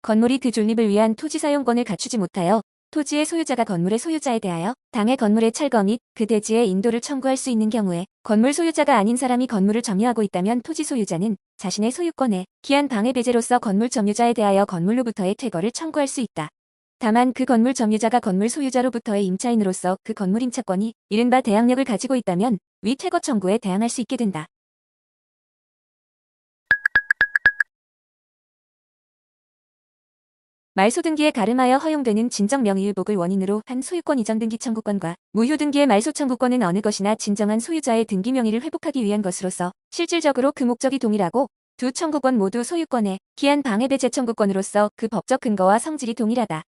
건물이 그 존립을 위한 토지 사용권을 갖추지 못하여 토지의 소유자가 건물의 소유자에 대하여 당해 건물의 철거 및 그 대지의 인도를 청구할 수 있는 경우에 건물 소유자가 아닌 사람이 건물을 점유하고 있다면 토지 소유자는 자신의 소유권에 기한 방해 배제로서 건물 점유자에 대하여 건물로부터의 퇴거를 청구할 수 있다. 다만 그 건물 점유자가 건물 소유자로부터의 임차인으로서 그 건물 임차권이 이른바 대항력을 가지고 있다면 위 퇴거 청구에 대항할 수 있게 된다. 말소 등기에 가름하여 허용되는 진정 명의의복을 원인으로 한 소유권 이전 등기 청구권과 무효 등기의 말소 청구권은 어느 것이나 진정한 소유자의 등기 명의를 회복하기 위한 것으로서 실질적으로 그 목적이 동일하고 두 청구권 모두 소유권의 기한 방해 배제 청구권으로서 그 법적 근거와 성질이 동일하다.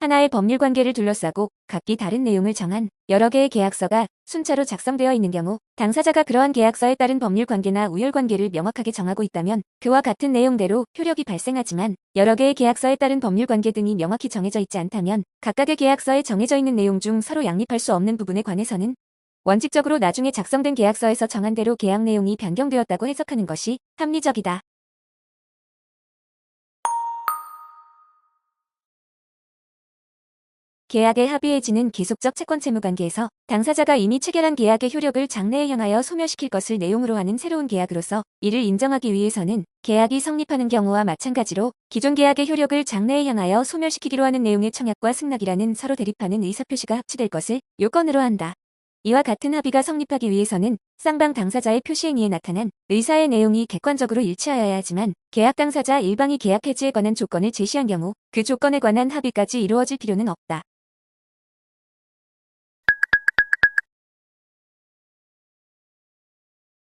하나의 법률 관계를 둘러싸고 각기 다른 내용을 정한 여러 개의 계약서가 순차로 작성되어 있는 경우 당사자가 그러한 계약서에 따른 법률 관계나 우열 관계를 명확하게 정하고 있다면 그와 같은 내용대로 효력이 발생하지만 여러 개의 계약서에 따른 법률 관계 등이 명확히 정해져 있지 않다면 각각의 계약서에 정해져 있는 내용 중 서로 양립할 수 없는 부분에 관해서는 원칙적으로 나중에 작성된 계약서에서 정한 대로 계약 내용이 변경되었다고 해석하는 것이 합리적이다. 계약의 합의해지는 계속적 채권 채무 관계에서 당사자가 이미 체결한 계약의 효력을 장래에 향하여 소멸시킬 것을 내용으로 하는 새로운 계약으로서 이를 인정하기 위해서는 계약이 성립하는 경우와 마찬가지로 기존 계약의 효력을 장래에 향하여 소멸시키기로 하는 내용의 청약과 승낙이라는 서로 대립하는 의사표시가 합치될 것을 요건으로 한다. 이와 같은 합의가 성립하기 위해서는 쌍방 당사자의 표시행위에 나타난 의사의 내용이 객관적으로 일치하여야 하지만 계약 당사자 일방이 계약 해지에 관한 조건을 제시한 경우 그 조건에 관한 합의까지 이루어질 필요는 없다.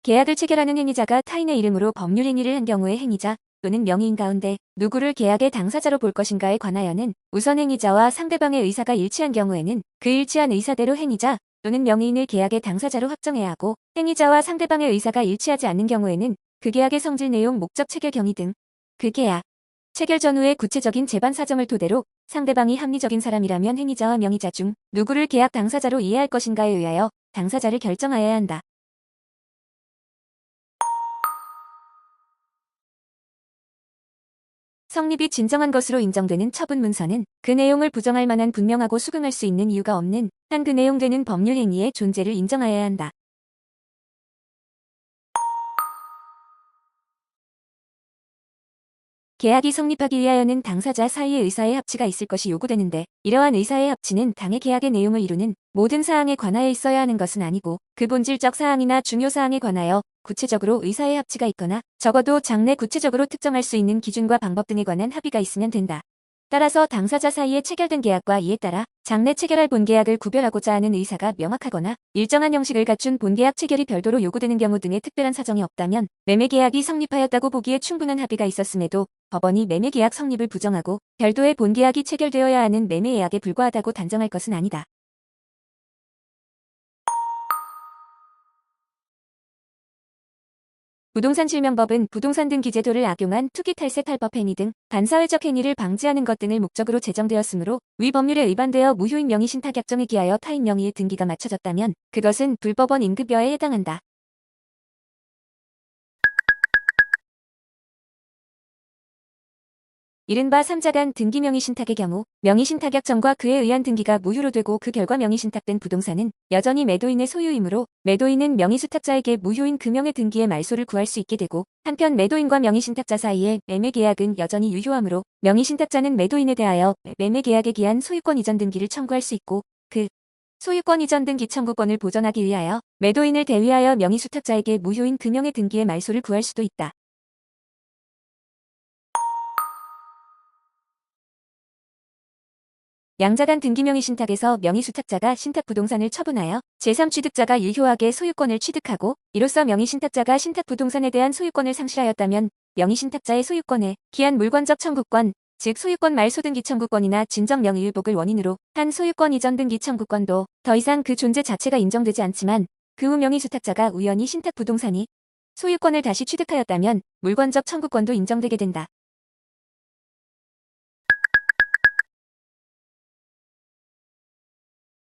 계약을 체결하는 행위자가 타인의 이름으로 법률 행위를 한 경우의 행위자 또는 명의인 가운데 누구를 계약의 당사자로 볼 것인가에 관하여는 우선 행위자와 상대방의 의사가 일치한 경우에는 그 일치한 의사대로 행위자 또는 명의인을 계약의 당사자로 확정해야 하고 행위자와 상대방의 의사가 일치하지 않는 경우에는 그 계약의 성질 내용 목적 체결 경위 등 그 계약 체결 전후의 구체적인 재반 사정을 토대로 상대방이 합리적인 사람이라면 행위자와 명의자 중 누구를 계약 당사자로 이해할 것인가에 의하여 당사자를 결정하여야 한다. 성립이 진정한 것으로 인정되는 처분 문서는 그 내용을 부정할 만한 분명하고 수긍할 수 있는 이유가 없는 한 그 내용되는 법률 행위의 존재를 인정하여야 한다. 계약이 성립하기 위하여는 당사자 사이의 의사의 합치가 있을 것이 요구되는데 이러한 의사의 합치는 당해 계약의 내용을 이루는 모든 사항에 관하여 있어야 하는 것은 아니고 그 본질적 사항이나 중요 사항에 관하여 구체적으로 의사의 합치가 있거나 적어도 장래 구체적으로 특정할 수 있는 기준과 방법 등에 관한 합의가 있으면 된다. 따라서 당사자 사이에 체결된 계약과 이에 따라 장래 체결할 본계약을 구별하고자 하는 의사가 명확하거나 일정한 형식을 갖춘 본계약 체결이 별도로 요구되는 경우 등의 특별한 사정이 없다면 매매계약이 성립하였다고 보기에 충분한 합의가 있었음에도 법원이 매매계약 성립을 부정하고 별도의 본계약이 체결되어야 하는 매매예약에 불과하다고 단정할 것은 아니다. 부동산 실명법은 부동산 등기 제도를 악용한 투기 탈세 탈법 행위 등 반사회적 행위를 방지하는 것 등을 목적으로 제정되었으므로 위 법률에 위반되어 무효인 명의 신탁 약정에 기하여 타인 명의의 등기가 맞춰졌다면 그것은 불법원 임급여에 해당한다. 이른바 3자간 등기 명의신탁의 경우 명의신탁약정과 그에 의한 등기가 무효로 되고 그 결과 명의신탁된 부동산은 여전히 매도인의 소유이므로 매도인은 명의수탁자에게 무효인 금형의 등기의 말소를 구할 수 있게 되고 한편 매도인과 명의신탁자 사이의 매매계약은 여전히 유효하므로 명의신탁자는 매도인에 대하여 매매계약에 기한 소유권 이전 등기를 청구할 수 있고 그 소유권 이전 등기 청구권을 보전하기 위하여 매도인을 대위하여 명의수탁자에게 무효인 금형의 등기의 말소를 구할 수도 있다. 양자간 등기명의 신탁에서 명의수탁자가 신탁부동산을 처분하여 제3취득자가 유효하게 소유권을 취득하고 이로써 명의신탁자가 신탁부동산에 대한 소유권을 상실하였다면 명의신탁자의 소유권에 기한 물권적 청구권, 즉 소유권 말소 등기 청구권이나 진정 명의의복을 원인으로 한 소유권 이전 등기 청구권도 더 이상 그 존재 자체가 인정되지 않지만 그 후 명의수탁자가 우연히 신탁부동산이 소유권을 다시 취득하였다면 물권적 청구권도 인정되게 된다.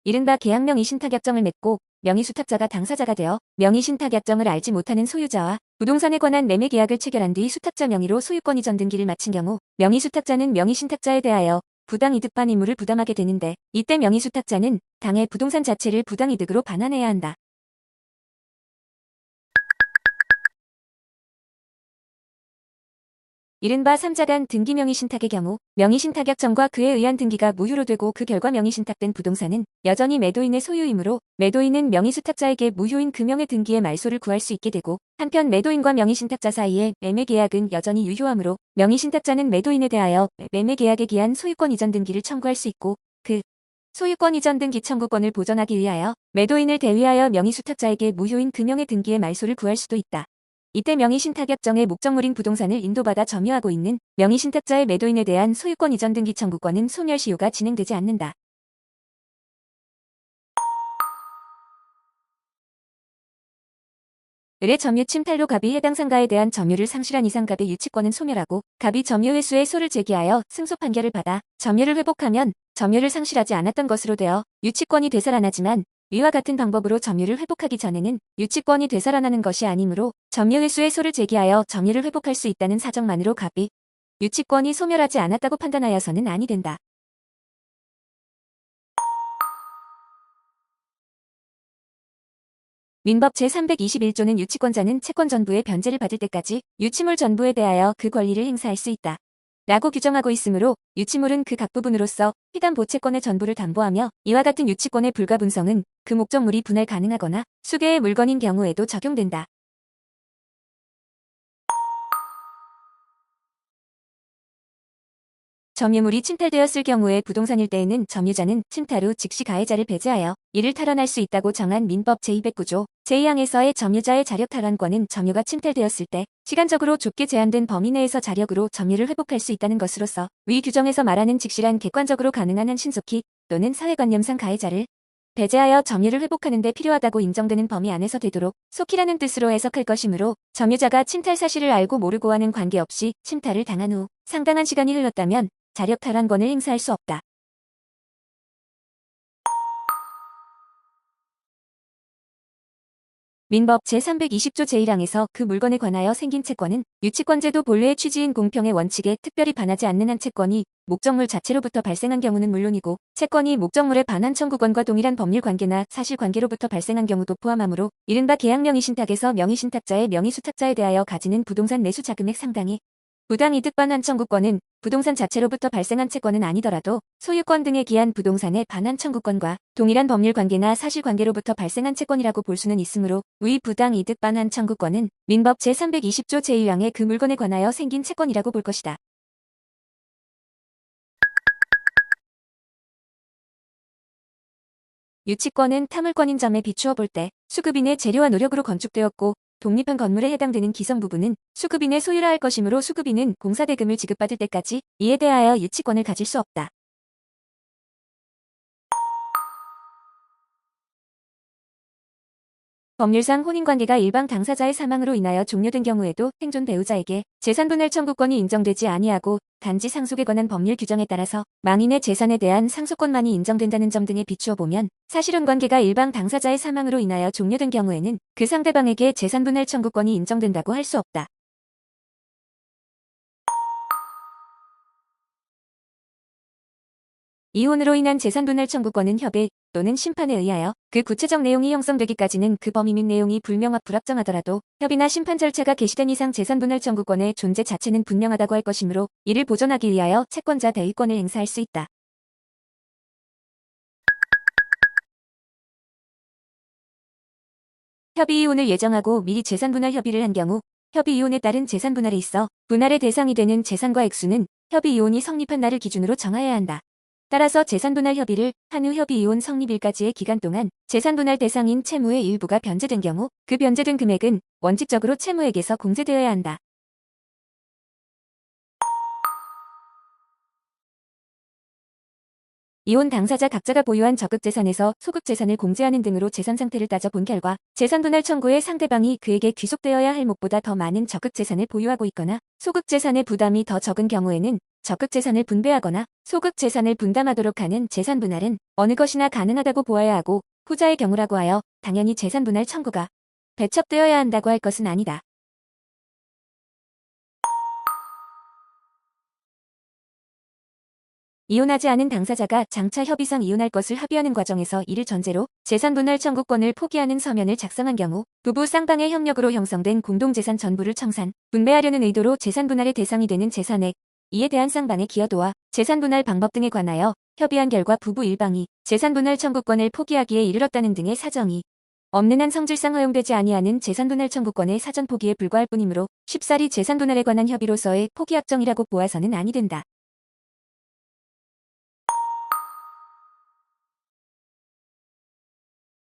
이른바 계약명의 신탁약정을 맺고 명의수탁자가 당사자가 되어 명의신탁약정을 알지 못하는 소유자와 부동산에 관한 매매계약을 체결한 뒤 수탁자 명의로 소유권 이전 등기를 마친 경우 명의수탁자는 명의신탁자에 대하여 부당이득반 의무를 부담하게 되는데, 이때 명의수탁자는 당해 부동산 자체를 부당이득으로 반환해야 한다. 이른바 3자간 등기 명의신탁의 경우 명의신탁약정과 그에 의한 등기가 무효로 되고 그 결과 명의신탁된 부동산은 여전히 매도인의 소유이므로 매도인은 명의수탁자에게 무효인 금형의 등기의 말소를 구할 수 있게 되고, 한편 매도인과 명의신탁자 사이의 매매계약은 여전히 유효하므로 명의신탁자는 매도인에 대하여 매매계약에 기한 소유권 이전 등기를 청구할 수 있고, 그 소유권 이전 등기 청구권을 보전하기 위하여 매도인을 대위하여 명의수탁자에게 무효인 금형의 등기의 말소를 구할 수도 있다. 이때 명의신탁약정의 목적물인 부동산을 인도받아 점유하고 있는 명의신탁자의 매도인에 대한 소유권 이전 등기 청구권은 소멸시효가 진행되지 않는다. 을의 점유 침탈로 갑이 해당 상가에 대한 점유를 상실한 이상 갑의 유치권은 소멸하고, 갑이 점유 회수의 소를 제기하여 승소 판결을 받아 점유를 회복하면 점유를 상실하지 않았던 것으로 되어 유치권이 되살아나지만, 위와 같은 방법으로 점유를 회복하기 전에는 유치권이 되살아나는 것이 아니므로 점유 회수의 소를 제기하여 점유를 회복할 수 있다는 사정만으로 갑이 유치권이 소멸하지 않았다고 판단하여서는 아니 된다. 민법 제321조는 유치권자는 채권 전부의 변제를 받을 때까지 유치물 전부에 대하여 그 권리를 행사할 수 있다 라고 규정하고 있으므로, 유치물은 그 각 부분으로서 피담 보채권의 전부를 담보하며, 이와 같은 유치권의 불가분성은 그 목적물이 분할 가능하거나 수개의 물건인 경우에도 적용된다. 점유물이 침탈되었을 경우에 부동산일 때에는 점유자는 침탈 후 즉시 가해자를 배제하여 이를 탈환할 수 있다고 정한 민법 제209조 제2항에서의 점유자의 자력 탈환권은 점유가 침탈되었을 때 시간적으로 좁게 제한된 범위 내에서 자력으로 점유를 회복할 수 있다는 것으로서, 위 규정에서 말하는 직실한 객관적으로 가능한 한 신속히 또는 사회관념상 가해자를 배제하여 점유를 회복하는 데 필요하다고 인정되는 범위 안에서 되도록 속히라는 뜻으로 해석할 것이므로, 점유자가 침탈 사실을 알고 모르고와는 관계없이 침탈을 당한 후 상당한 시간이 흘렀다면 자력 탈환권을 행사할 수 없다. 민법 제320조 제1항에서 그 물건에 관하여 생긴 채권은 유치권제도 본래의 취지인 공평의 원칙에 특별히 반하지 않는 한 채권이 목적물 자체로부터 발생한 경우는 물론이고, 채권이 목적물의 반환 청구권과 동일한 법률 관계나 사실 관계로부터 발생한 경우도 포함하므로, 이른바 계약 명의신탁에서 명의신탁자의 명의수탁자에 대하여 가지는 부동산 매수 자금액 상당히 부당이득 반환 청구권은 부동산 자체로부터 발생한 채권은 아니더라도 소유권 등에 기한 부동산의 반환 청구권과 동일한 법률 관계나 사실 관계로부터 발생한 채권이라고 볼 수는 있으므로, 위 부당이득 반환 청구권은 민법 제320조 제1항의 그 물건에 관하여 생긴 채권이라고 볼 것이다. 유치권은 타물권인 점에 비추어 볼 때 수급인의 재료와 노력으로 건축되었고 독립한 건물에 해당되는 기성 부분은 수급인의 소유라 할 것이므로, 수급인은 공사대금을 지급받을 때까지 이에 대하여 유치권을 가질 수 없다. 법률상 혼인관계가 일방 당사자의 사망으로 인하여 종료된 경우에도 생존 배우자에게 재산분할 청구권이 인정되지 아니하고, 단지 상속에 관한 법률 규정에 따라서 망인의 재산에 대한 상속권만이 인정된다는 점 등에 비추어 보면, 사실혼 관계가 일방 당사자의 사망으로 인하여 종료된 경우에는 그 상대방에게 재산분할 청구권이 인정된다고 할 수 없다. 이혼으로 인한 재산분할 청구권은 협의 또는 심판에 의하여 그 구체적 내용이 형성되기까지는 그 범위 및 내용이 불명확하더라도 협의나 심판 절차가 개시된 이상 재산분할 청구권의 존재 자체는 분명하다고 할 것이므로, 이를 보존하기 위하여 채권자 대위권을 행사할 수 있다. 협의 이혼을 예정하고 미리 재산분할 협의를 한 경우 협의 이혼에 따른 재산분할이 있어 분할의 대상이 되는 재산과 액수는 협의 이혼이 성립한 날을 기준으로 정하여야 한다. 따라서 재산분할 협의를 한 후 협의 이혼 성립일까지의 기간 동안 재산분할 대상인 채무의 일부가 변제된 경우 그 변제된 금액은 원칙적으로 채무액에서 공제되어야 한다. 이혼 당사자 각자가 보유한 적극재산에서 소극재산을 공제하는 등으로 재산 상태를 따져본 결과, 재산분할 청구에 상대방이 그에게 귀속되어야 할 몫보다 더 많은 적극재산을 보유하고 있거나 소극재산의 부담이 더 적은 경우에는 적극재산을 분배하거나 소극재산을 분담하도록 하는 재산분할은 어느 것이나 가능하다고 보아야 하고, 후자의 경우라고 하여 당연히 재산분할 청구가 배척되어야 한다고 할 것은 아니다. 이혼하지 않은 당사자가 장차 협의상 이혼할 것을 합의하는 과정에서 이를 전제로 재산분할 청구권을 포기하는 서면을 작성한 경우 부부 쌍방의 협력으로 형성된 공동재산 전부를 청산, 분배하려는 의도로 재산분할의 대상이 되는 재산액, 이에 대한 쌍방의 기여도와 재산분할 방법 등에 관하여 협의한 결과 부부 일방이 재산분할 청구권을 포기하기에 이르렀다는 등의 사정이 없는 한 성질상 허용되지 아니하는 재산분할 청구권의 사전 포기에 불과할 뿐이므로 쉽사리 재산분할에 관한 협의로서의 포기 확정이라고 보아서는 아니 된다.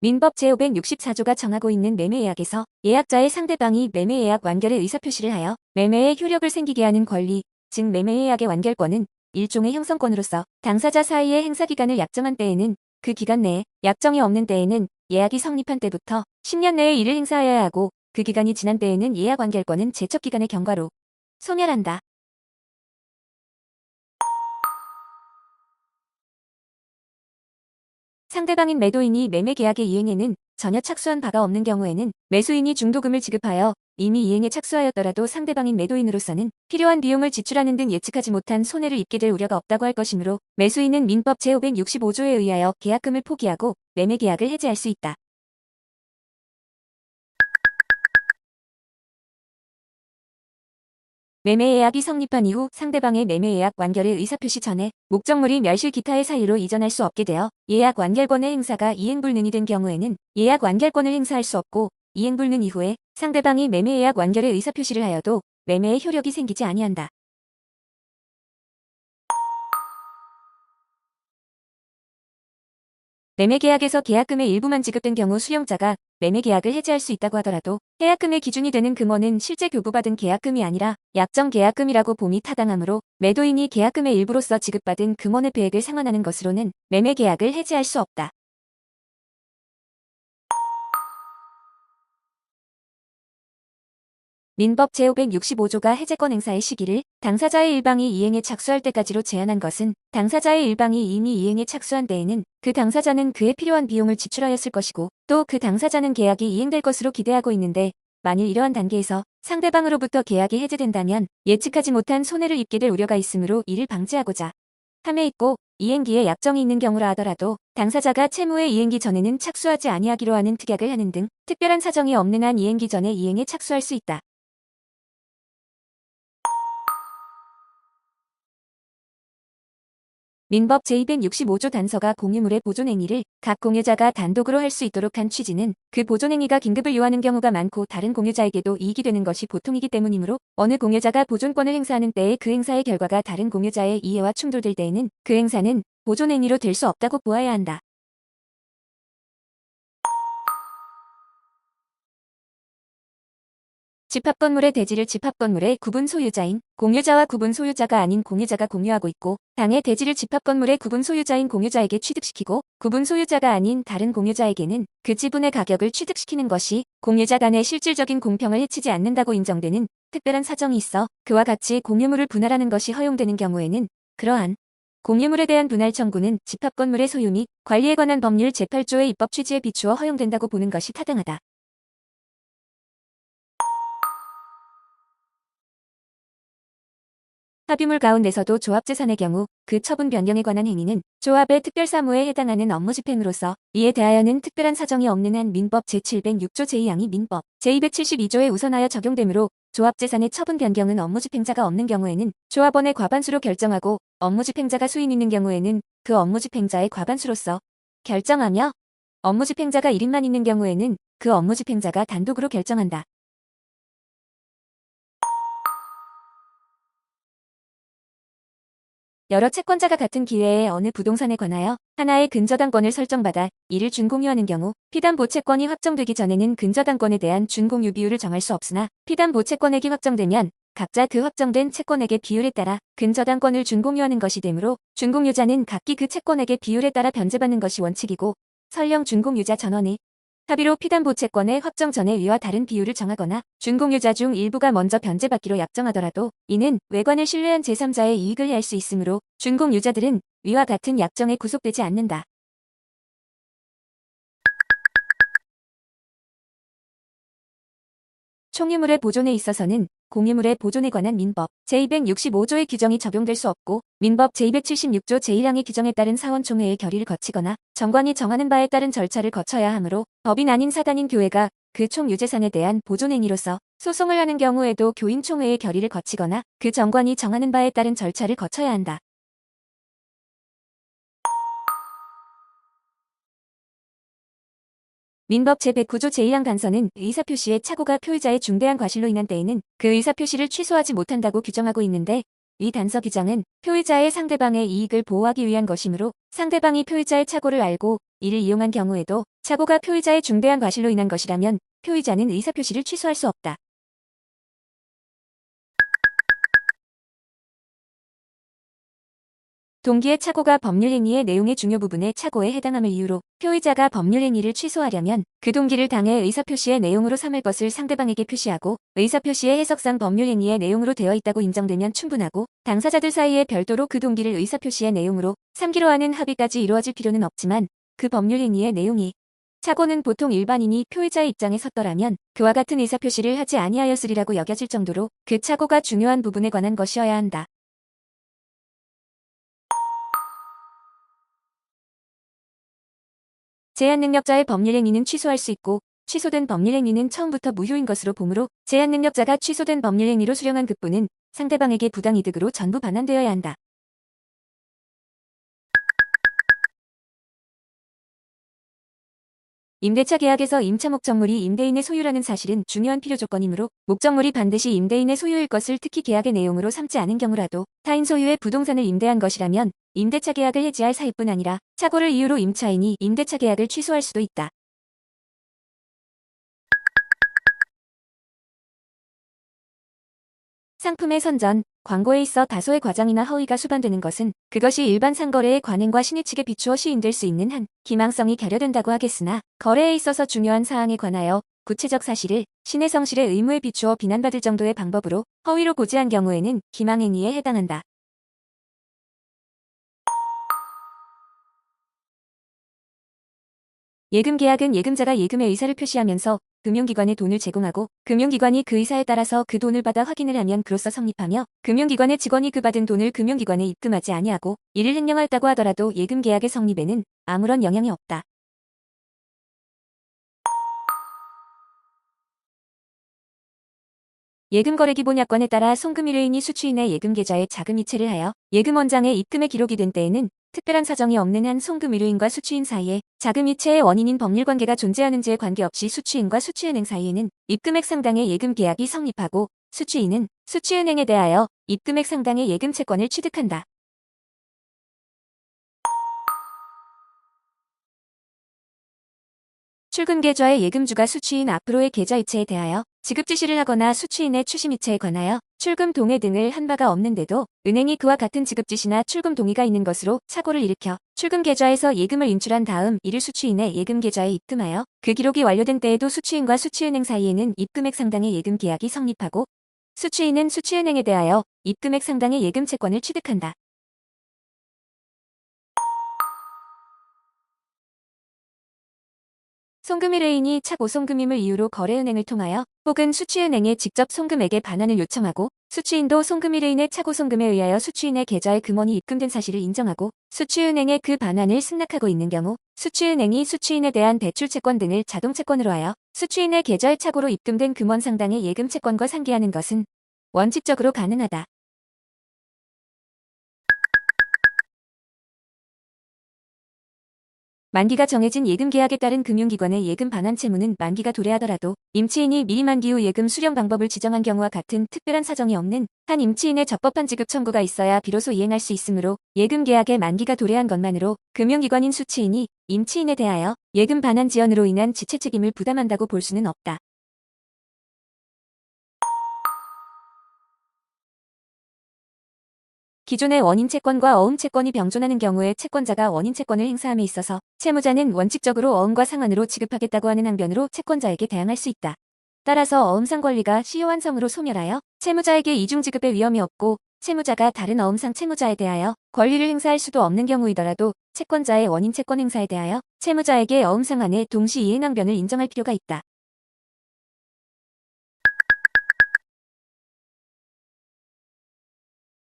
민법 제564조가 정하고 있는 매매예약에서 예약자의 상대방이 매매예약 완결의 의사표시를 하여 매매의 효력을 생기게 하는 권리, 즉 매매예약의 완결권은 일종의 형성권으로서 당사자 사이의 행사기간을 약정한 때에는 그 기간 내에, 약정이 없는 때에는 예약이 성립한 때부터 10년 내에 이를 행사하여야 하고 그 기간이 지난 때에는 예약 완결권은 제척기간의 경과로 소멸한다. 상대방인 매도인이 매매 계약의 이행에는 전혀 착수한 바가 없는 경우에는 매수인이 중도금을 지급하여 이미 이행에 착수하였더라도 상대방인 매도인으로서는 필요한 비용을 지출하는 등 예측하지 못한 손해를 입게 될 우려가 없다고 할 것이므로 매수인은 민법 제565조에 의하여 계약금을 포기하고 매매 계약을 해지할 수 있다. 매매예약이 성립한 이후 상대방의 매매예약 완결의 의사표시 전에 목적물이 멸실 기타의 사유로 이전할 수 없게 되어 예약 완결권의 행사가 이행불능이 된 경우에는 예약 완결권을 행사할 수 없고 이행불능 이후에 상대방이 매매예약 완결의 의사표시를 하여도 매매의 효력이 생기지 아니한다. 매매계약에서 계약금의 일부만 지급된 경우 수령자가 매매계약을 해지할 수 있다고 하더라도 해약금의 기준이 되는 금원은 실제 교부받은 계약금이 아니라 약정 계약금이라고 봄이 타당하므로 매도인이 계약금의 일부로서 지급받은 금원의 배액을 상환하는 것으로는 매매계약을 해지할 수 없다. 민법 제565조가 해제권 행사의 시기를 당사자의 일방이 이행에 착수할 때까지로 제한한 것은 당사자의 일방이 이미 이행에 착수한 때에는 그 당사자는 그에 필요한 비용을 지출하였을 것이고 또 그 당사자는 계약이 이행될 것으로 기대하고 있는데 만일 이러한 단계에서 상대방으로부터 계약이 해제된다면 예측하지 못한 손해를 입게 될 우려가 있으므로 이를 방지하고자 함에 있고 이행기에 약정이 있는 경우라 하더라도 당사자가 채무의 이행기 전에는 착수하지 아니하기로 하는 특약을 하는 등 특별한 사정이 없는 한 이행기 전에 이행에 착수할 수 있다. 민법 제265조 단서가 공유물의 보존행위를 각 공유자가 단독으로 할 수 있도록 한 취지는 그 보존행위가 긴급을 요하는 경우가 많고 다른 공유자에게도 이익이 되는 것이 보통이기 때문이므로 어느 공유자가 보존권을 행사하는 때에 그 행사의 결과가 다른 공유자의 이해와 충돌될 때에는 그 행사는 보존행위로 될 수 없다고 보아야 한다. 집합건물의 대지를 집합건물의 구분 소유자인 공유자와 구분 소유자가 아닌 공유자가 공유하고 있고 당의 대지를 집합건물의 구분 소유자인 공유자에게 취득시키고 구분 소유자가 아닌 다른 공유자에게는 그 지분의 가격을 취득시키는 것이 공유자 간의 실질적인 공평을 해치지 않는다고 인정되는 특별한 사정이 있어 그와 같이 공유물을 분할하는 것이 허용되는 경우에는 그러한 공유물에 대한 분할 청구는 집합건물의 소유 및 관리에 관한 법률 제8조의 입법 취지에 비추어 허용된다고 보는 것이 타당하다. 합의물 가운데서도 조합재산의 경우 그 처분 변경에 관한 행위는 조합의 특별사무에 해당하는 업무집행으로서 이에 대하여는 특별한 사정이 없는 한 민법 제706조 제2항이 민법 제272조에 우선하여 적용되므로 조합재산의 처분 변경은 업무집행자가 없는 경우에는 조합원의 과반수로 결정하고 업무집행자가 수인 있는 경우에는 그 업무집행자의 과반수로서 결정하며 업무집행자가 1인만 있는 경우에는 그 업무집행자가 단독으로 결정한다. 여러 채권자가 같은 기회에 어느 부동산에 관하여 하나의 근저당권을 설정받아 이를 준공유하는 경우 피담보채권이 확정되기 전에는 근저당권에 대한 준공유 비율을 정할 수 없으나 피담보채권액이 확정되면 각자 그 확정된 채권액의 비율에 따라 근저당권을 준공유하는 것이 되므로 준공유자는 각기 그 채권액의 비율에 따라 변제받는 것이 원칙이고 설령 준공유자 전원이 합의로 피담보채권의 확정 전에 위와 다른 비율을 정하거나 준공유자 중 일부가 먼저 변제받기로 약정하더라도 이는 외관을 신뢰한 제3자의 이익을 해할 수 있으므로 준공유자들은 위와 같은 약정에 구속되지 않는다. 총유물의 보존에 있어서는 공유물의 보존에 관한 민법 제265조의 규정이 적용될 수 없고 민법 제276조 제1항의 규정에 따른 사원총회의 결의를 거치거나 정관이 정하는 바에 따른 절차를 거쳐야 하므로 법인 아닌 사단인 교회가 그 총유재산에 대한 보존행위로서 소송을 하는 경우에도 교인총회의 결의를 거치거나 그 정관이 정하는 바에 따른 절차를 거쳐야 한다. 민법 제109조 제1항 간서는 의사표시의 착오가 표의자의 중대한 과실로 인한 때에는 그 의사표시를 취소하지 못한다고 규정하고 있는데 이 단서 규정은 표의자의 상대방의 이익을 보호하기 위한 것이므로 상대방이 표의자의 착오를 알고 이를 이용한 경우에도 착오가 표의자의 중대한 과실로 인한 것이라면 표의자는 의사표시를 취소할 수 없다. 동기의 착오가 법률행위의 내용의 중요 부분의 착오에 해당함을 이유로 표의자가 법률행위를 취소하려면 그 동기를 당해 의사표시의 내용으로 삼을 것을 상대방에게 표시하고 의사표시의 해석상 법률행위의 내용으로 되어 있다고 인정되면 충분하고 당사자들 사이에 별도로 그 동기를 의사표시의 내용으로 삼기로 하는 합의까지 이루어질 필요는 없지만 그 법률행위의 내용이 착오는 보통 일반인이 표의자의 입장에 섰더라면 그와 같은 의사표시를 하지 아니하였으리라고 여겨질 정도로 그 착오가 중요한 부분에 관한 것이어야 한다. 제한능력자의 법률행위는 취소할 수 있고 취소된 법률행위는 처음부터 무효인 것으로 보므로 제한능력자가 취소된 법률행위로 수령한 급부는 상대방에게 부당이득으로 전부 반환되어야 한다. 임대차 계약에서 임차 목적물이 임대인의 소유라는 사실은 중요한 필요 조건이므로 목적물이 반드시 임대인의 소유일 것을 특히 계약의 내용으로 삼지 않은 경우라도 타인 소유의 부동산을 임대한 것이라면 임대차 계약을 해지할 사유뿐 아니라 착오를 이유로 임차인이 임대차 계약을 취소할 수도 있다. 상품의 선전, 광고에 있어 다소의 과장이나 허위가 수반되는 것은 그것이 일반 상거래의 관행과 신의칙에 비추어 시인될 수 있는 한 기망성이 결여된다고 하겠으나 거래에 있어서 중요한 사항에 관하여 구체적 사실을 신의 성실의 의무에 비추어 비난받을 정도의 방법으로 허위로 고지한 경우에는 기망행위에 해당한다. 예금계약은 예금자가 예금의 의사를 표시하면서 금융기관에 돈을 제공하고 금융기관이 그 의사에 따라서 그 돈을 받아 확인을 하면 그로써 성립하며 금융기관의 직원이 그 받은 돈을 금융기관에 입금하지 아니하고 이를 횡령하였다고 하더라도 예금계약의 성립에는 아무런 영향이 없다. 예금거래기본약관에 따라 송금의뢰인이 수취인의 예금계좌에 자금이체를 하여 예금원장에 입금의 기록이 된 때에는 특별한 사정이 없는 한 송금의뢰인과 수취인 사이에 자금이체의 원인인 법률관계가 존재하는지에 관계없이 수취인과 수취은행 사이에는 입금액 상당의 예금계약이 성립하고 수취인은 수취은행에 대하여 입금액 상당의 예금채권을 취득한다. 출금계좌의 예금주가 수취인 앞으로의 계좌이체에 대하여 지급 지시를 하거나 수취인의 추심이체에 관하여 출금 동의 등을 한 바가 없는데도 은행이 그와 같은 지급 지시나 출금 동의가 있는 것으로 착오를 일으켜 출금계좌에서 예금을 인출한 다음 이를 수취인의 예금계좌에 입금하여 그 기록이 완료된 때에도 수취인과 수취은행 사이에는 입금액 상당의 예금계약이 성립하고 수취인은 수취은행에 대하여 입금액 상당의 예금채권을 취득한다. 송금의뢰인이 착오 송금임을 이유로 거래은행을 통하여 혹은 수취은행에 직접 송금액의 반환을 요청하고 수취인도 송금의뢰인의 착오 송금에 의하여 수취인의 계좌에 금원이 입금된 사실을 인정하고 수취은행에 그 반환을 승낙하고 있는 경우 수취은행이 수취인에 대한 대출채권 등을 자동채권으로 하여 수취인의 계좌에 착오로 입금된 금원 상당의 예금채권과 상기하는 것은 원칙적으로 가능하다. 만기가 정해진 예금계약에 따른 금융기관의 예금 반환 채무는 만기가 도래하더라도 임치인이 미리 만기 후 예금 수령 방법을 지정한 경우와 같은 특별한 사정이 없는 한 임치인의 적법한 지급 청구가 있어야 비로소 이행할 수 있으므로 예금계약의 만기가 도래한 것만으로 금융기관인 수취인이 임치인에 대하여 예금 반환 지연으로 인한 지체 책임을 부담한다고 볼 수는 없다. 기존의 원인채권과 어음채권이 병존하는 경우에 채권자가 원인채권을 행사함에 있어서 채무자는 원칙적으로 어음과 상환으로 지급하겠다고 하는 항변으로 채권자에게 대항할 수 있다. 따라서 어음상 권리가 시효한성으로 소멸하여 채무자에게 이중지급의 위험이 없고 채무자가 다른 어음상 채무자에 대하여 권리를 행사할 수도 없는 경우이더라도 채권자의 원인채권 행사에 대하여 채무자에게 어음상환의 동시 이행항변을 인정할 필요가 있다.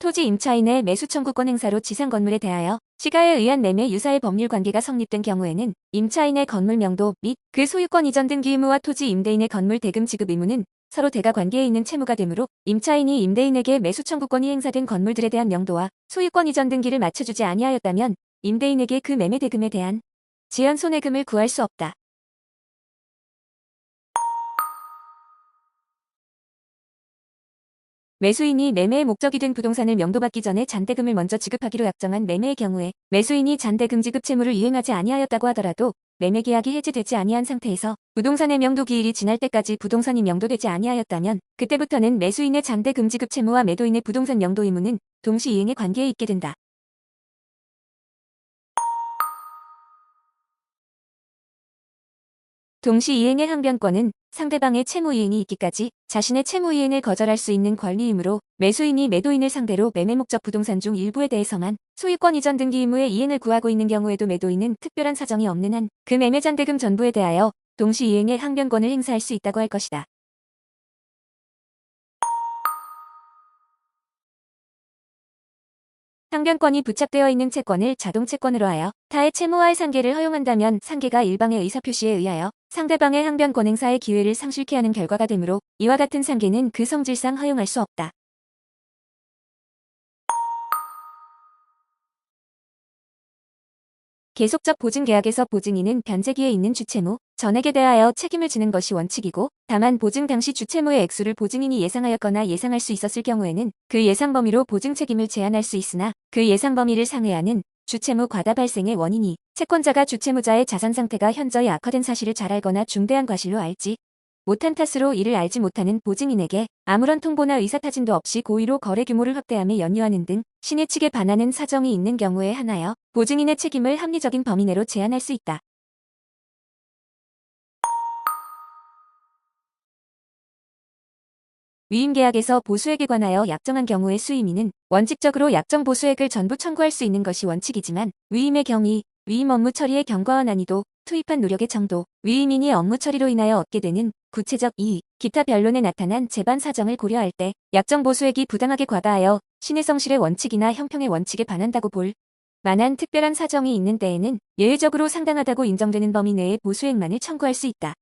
토지 임차인의 매수 청구권 행사로 지상 건물에 대하여 시가에 의한 매매 유사의 법률 관계가 성립된 경우에는 임차인의 건물 명도 및 그 소유권 이전 등기 의무와 토지 임대인의 건물 대금 지급 의무는 서로 대가 관계에 있는 채무가 되므로 임차인이 임대인에게 매수 청구권이 행사된 건물들에 대한 명도와 소유권 이전 등기를 맞춰주지 아니하였다면 임대인에게 그 매매 대금에 대한 지연 손해금을 구할 수 없다. 매수인이 매매의 목적이 된 부동산을 명도받기 전에 잔대금을 먼저 지급하기로 약정한 매매의 경우에 매수인이 잔대금 지급 채무를 이행하지 아니하였다고 하더라도 매매계약이 해지되지 아니한 상태에서 부동산의 명도기일이 지날 때까지 부동산이 명도되지 아니하였다면 그때부터는 매수인의 잔대금 지급 채무와 매도인의 부동산 명도 의무는 동시 이행의 관계에 있게 된다. 동시 이행의 항변권은 상대방의 채무 이행이 있기까지 자신의 채무 이행을 거절할 수 있는 권리이므로 매수인이 매도인을 상대로 매매 목적 부동산 중 일부에 대해서만 소유권 이전 등기 의무의 이행을 구하고 있는 경우에도 매도인은 특별한 사정이 없는 한 그 매매 잔대금 전부에 대하여 동시 이행의 항변권을 행사할 수 있다고 할 것이다. 항변권이 부착되어 있는 채권을 자동 채권으로 하여 타의 채무와의 상계를 허용한다면 상계가 일방의 의사표시에 의하여 상대방의 항변권 행사의 기회를 상실케 하는 결과가 되므로 이와 같은 상계는 그 성질상 허용할 수 없다. 계속적 보증계약에서 보증인은 변제기에 있는 주채무, 전액에 대하여 책임을 지는 것이 원칙이고 다만 보증 당시 주채무의 액수를 보증인이 예상하였거나 예상할 수 있었을 경우에는 그 예상 범위로 보증 책임을 제한할 수 있으나 그 예상 범위를 상회하는 주채무 과다 발생의 원인이 채권자가 주채무자의 자산 상태가 현저히 악화된 사실을 잘 알거나 중대한 과실로 알지 못한 탓으로 이를 알지 못하는 보증인에게 아무런 통보나 의사타진도 없이 고의로 거래 규모를 확대함에 연유하는 등 신의 측에 반하는 사정이 있는 경우에 한하여 보증인의 책임을 합리적인 범위 내로 제한할 수 있다. 위임계약에서 보수액에 관하여 약정한 경우의 수임인은 원칙적으로 약정 보수액을 전부 청구할 수 있는 것이 원칙이지만 위임의 경위, 위임 업무 처리의 경과와 난이도, 투입한 노력의 정도, 위임인이 업무 처리로 인하여 얻게 되는 구체적 이익, 기타 변론에 나타난 재반 사정을 고려할 때 약정 보수액이 부당하게 과다하여 신의 성실의 원칙이나 형평의 원칙에 반한다고 볼 만한 특별한 사정이 있는 때에는 예외적으로 상당하다고 인정되는 범위 내의 보수액만을 청구할 수 있다.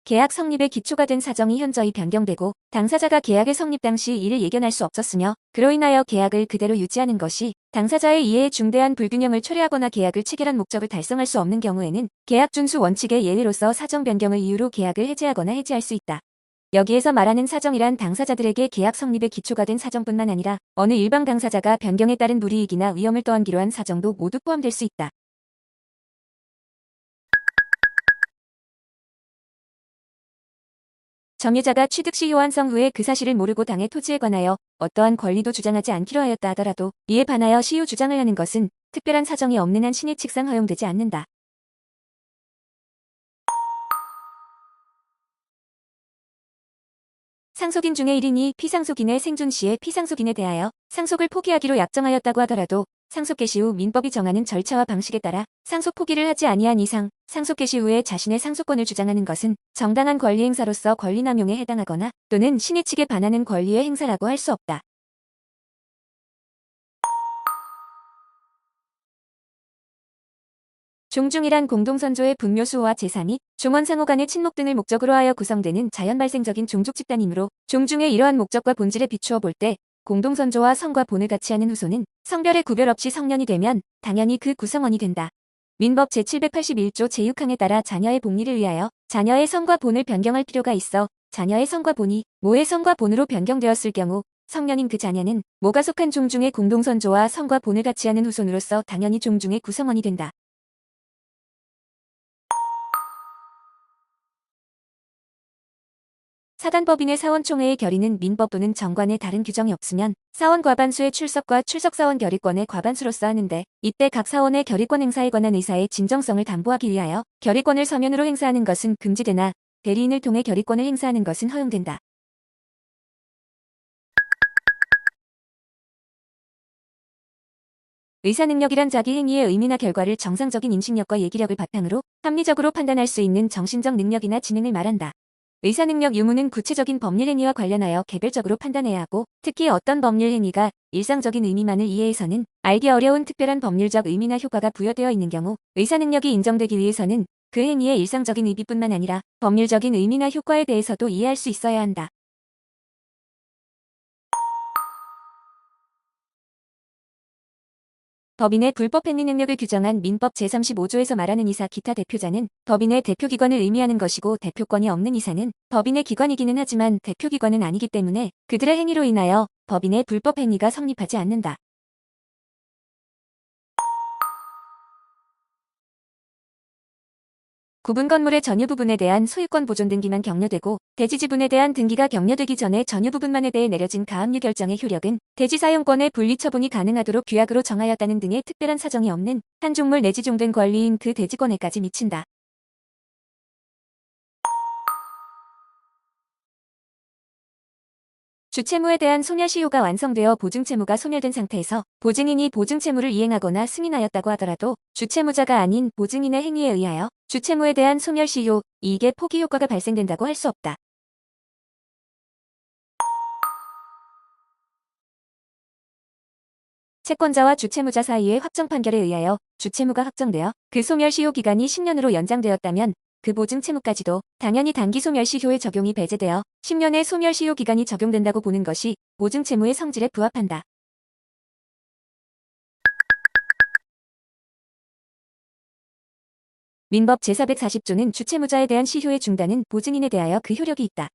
계약 성립의 기초가 된 사정이 현저히 변경되고 당사자가 계약의 성립 당시 이를 예견할 수 없었으며 그로 인하여 계약을 그대로 유지하는 것이 당사자의 이해에 중대한 불균형을 초래하거나 계약을 체결한 목적을 달성할 수 없는 경우에는 계약 준수 원칙의 예외로서 사정 변경을 이유로 계약을 해제하거나 해지할 수 있다. 여기에서 말하는 사정이란 당사자들에게 계약 성립의 기초가 된 사정뿐만 아니라 어느 일방 당사자가 변경에 따른 불이익이나 위험을 떠안기로 한 사정도 모두 포함될 수 있다. 점유자가 취득시 효안성 후에 그 사실을 모르고 당의 토지에 관하여 어떠한 권리도 주장하지 않기로 하였다 하더라도 이에 반하여 시효 주장을 하는 것은 특별한 사정이 없는 한 신의 측상 허용되지 않는다. 상속인 중에 1인이 피상속인의 생존 시에 피상속인에 대하여 상속을 포기하기로 약정하였다고 하더라도 상속 개시 후 민법이 정하는 절차와 방식에 따라 상속 포기를 하지 아니한 이상 상속 개시 후에 자신의 상속권을 주장하는 것은 정당한 권리 행사로서 권리 남용에 해당하거나 또는 신의 측에 반하는 권리의 행사라고 할 수 없다. 종중이란 공동선조의 분묘수호와 제사 및 종원상호 간의 친목 등을 목적으로 하여 구성되는 자연발생적인 종족 집단이므로 종중의 이러한 목적과 본질에 비추어 볼 때 공동선조와 성과 본을 같이 하는 후손은 성별의 구별 없이 성년이 되면 당연히 그 구성원이 된다. 민법 제781조 제6항에 따라 자녀의 복리를 위하여 자녀의 성과 본을 변경할 필요가 있어 자녀의 성과 본이 모의 성과 본으로 변경되었을 경우 성년인 그 자녀는 모가 속한 종중의 공동선조와 성과 본을 같이 하는 후손으로서 당연히 종중의 구성원이 된다. 사단법인의 사원총회의 결의는 민법 또는 정관에 다른 규정이 없으면 사원 과반수의 출석과 출석사원 결의권의 과반수로서 하는데 이때 각 사원의 결의권 행사에 관한 의사의 진정성을 담보하기 위하여 결의권을 서면으로 행사하는 것은 금지되나 대리인을 통해 결의권을 행사하는 것은 허용된다. 의사능력이란 자기 행위의 의미나 결과를 정상적인 인식력과 예기력을 바탕으로 합리적으로 판단할 수 있는 정신적 능력이나 지능을 말한다. 의사능력 유무는 구체적인 법률 행위와 관련하여 개별적으로 판단해야 하고, 특히 어떤 법률 행위가 일상적인 의미만을 이해해서는 알기 어려운 특별한 법률적 의미나 효과가 부여되어 있는 경우, 의사능력이 인정되기 위해서는 그 행위의 일상적인 의미뿐만 아니라 법률적인 의미나 효과에 대해서도 이해할 수 있어야 한다. 법인의 불법 행위 능력을 규정한 민법 제35조에서 말하는 이사 기타 대표자는 법인의 대표기관을 의미하는 것이고, 대표권이 없는 이사는 법인의 기관이기는 하지만 대표기관은 아니기 때문에 그들의 행위로 인하여 법인의 불법 행위가 성립하지 않는다. 구분 건물의 전유 부분에 대한 소유권 보존 등기만 격려되고, 대지 지분에 대한 등기가 격려되기 전에 전유 부분만에 대해 내려진 가압류 결정의 효력은 대지 사용권의 분리 처분이 가능하도록 규약으로 정하였다는 등의 특별한 사정이 없는 한 종물 내지 종된 권리인 그 대지권에까지 미친다. 주채무에 대한 소멸시효가 완성되어 보증채무가 소멸된 상태에서 보증인이 보증채무를 이행하거나 승인하였다고 하더라도 주채무자가 아닌 보증인의 행위에 의하여 주채무에 대한 소멸시효, 이익의 포기 효과가 발생된다고 할 수 없다. 채권자와 주채무자 사이의 확정 판결에 의하여 주채무가 확정되어 그 소멸시효 기간이 10년으로 연장되었다면 그 보증채무까지도 당연히 단기 소멸시효의 적용이 배제되어 10년의 소멸시효 기간이 적용된다고 보는 것이 보증채무의 성질에 부합한다. 민법 제440조는 주채무자에 대한 시효의 중단은 보증인에 대하여 그 효력이 있다.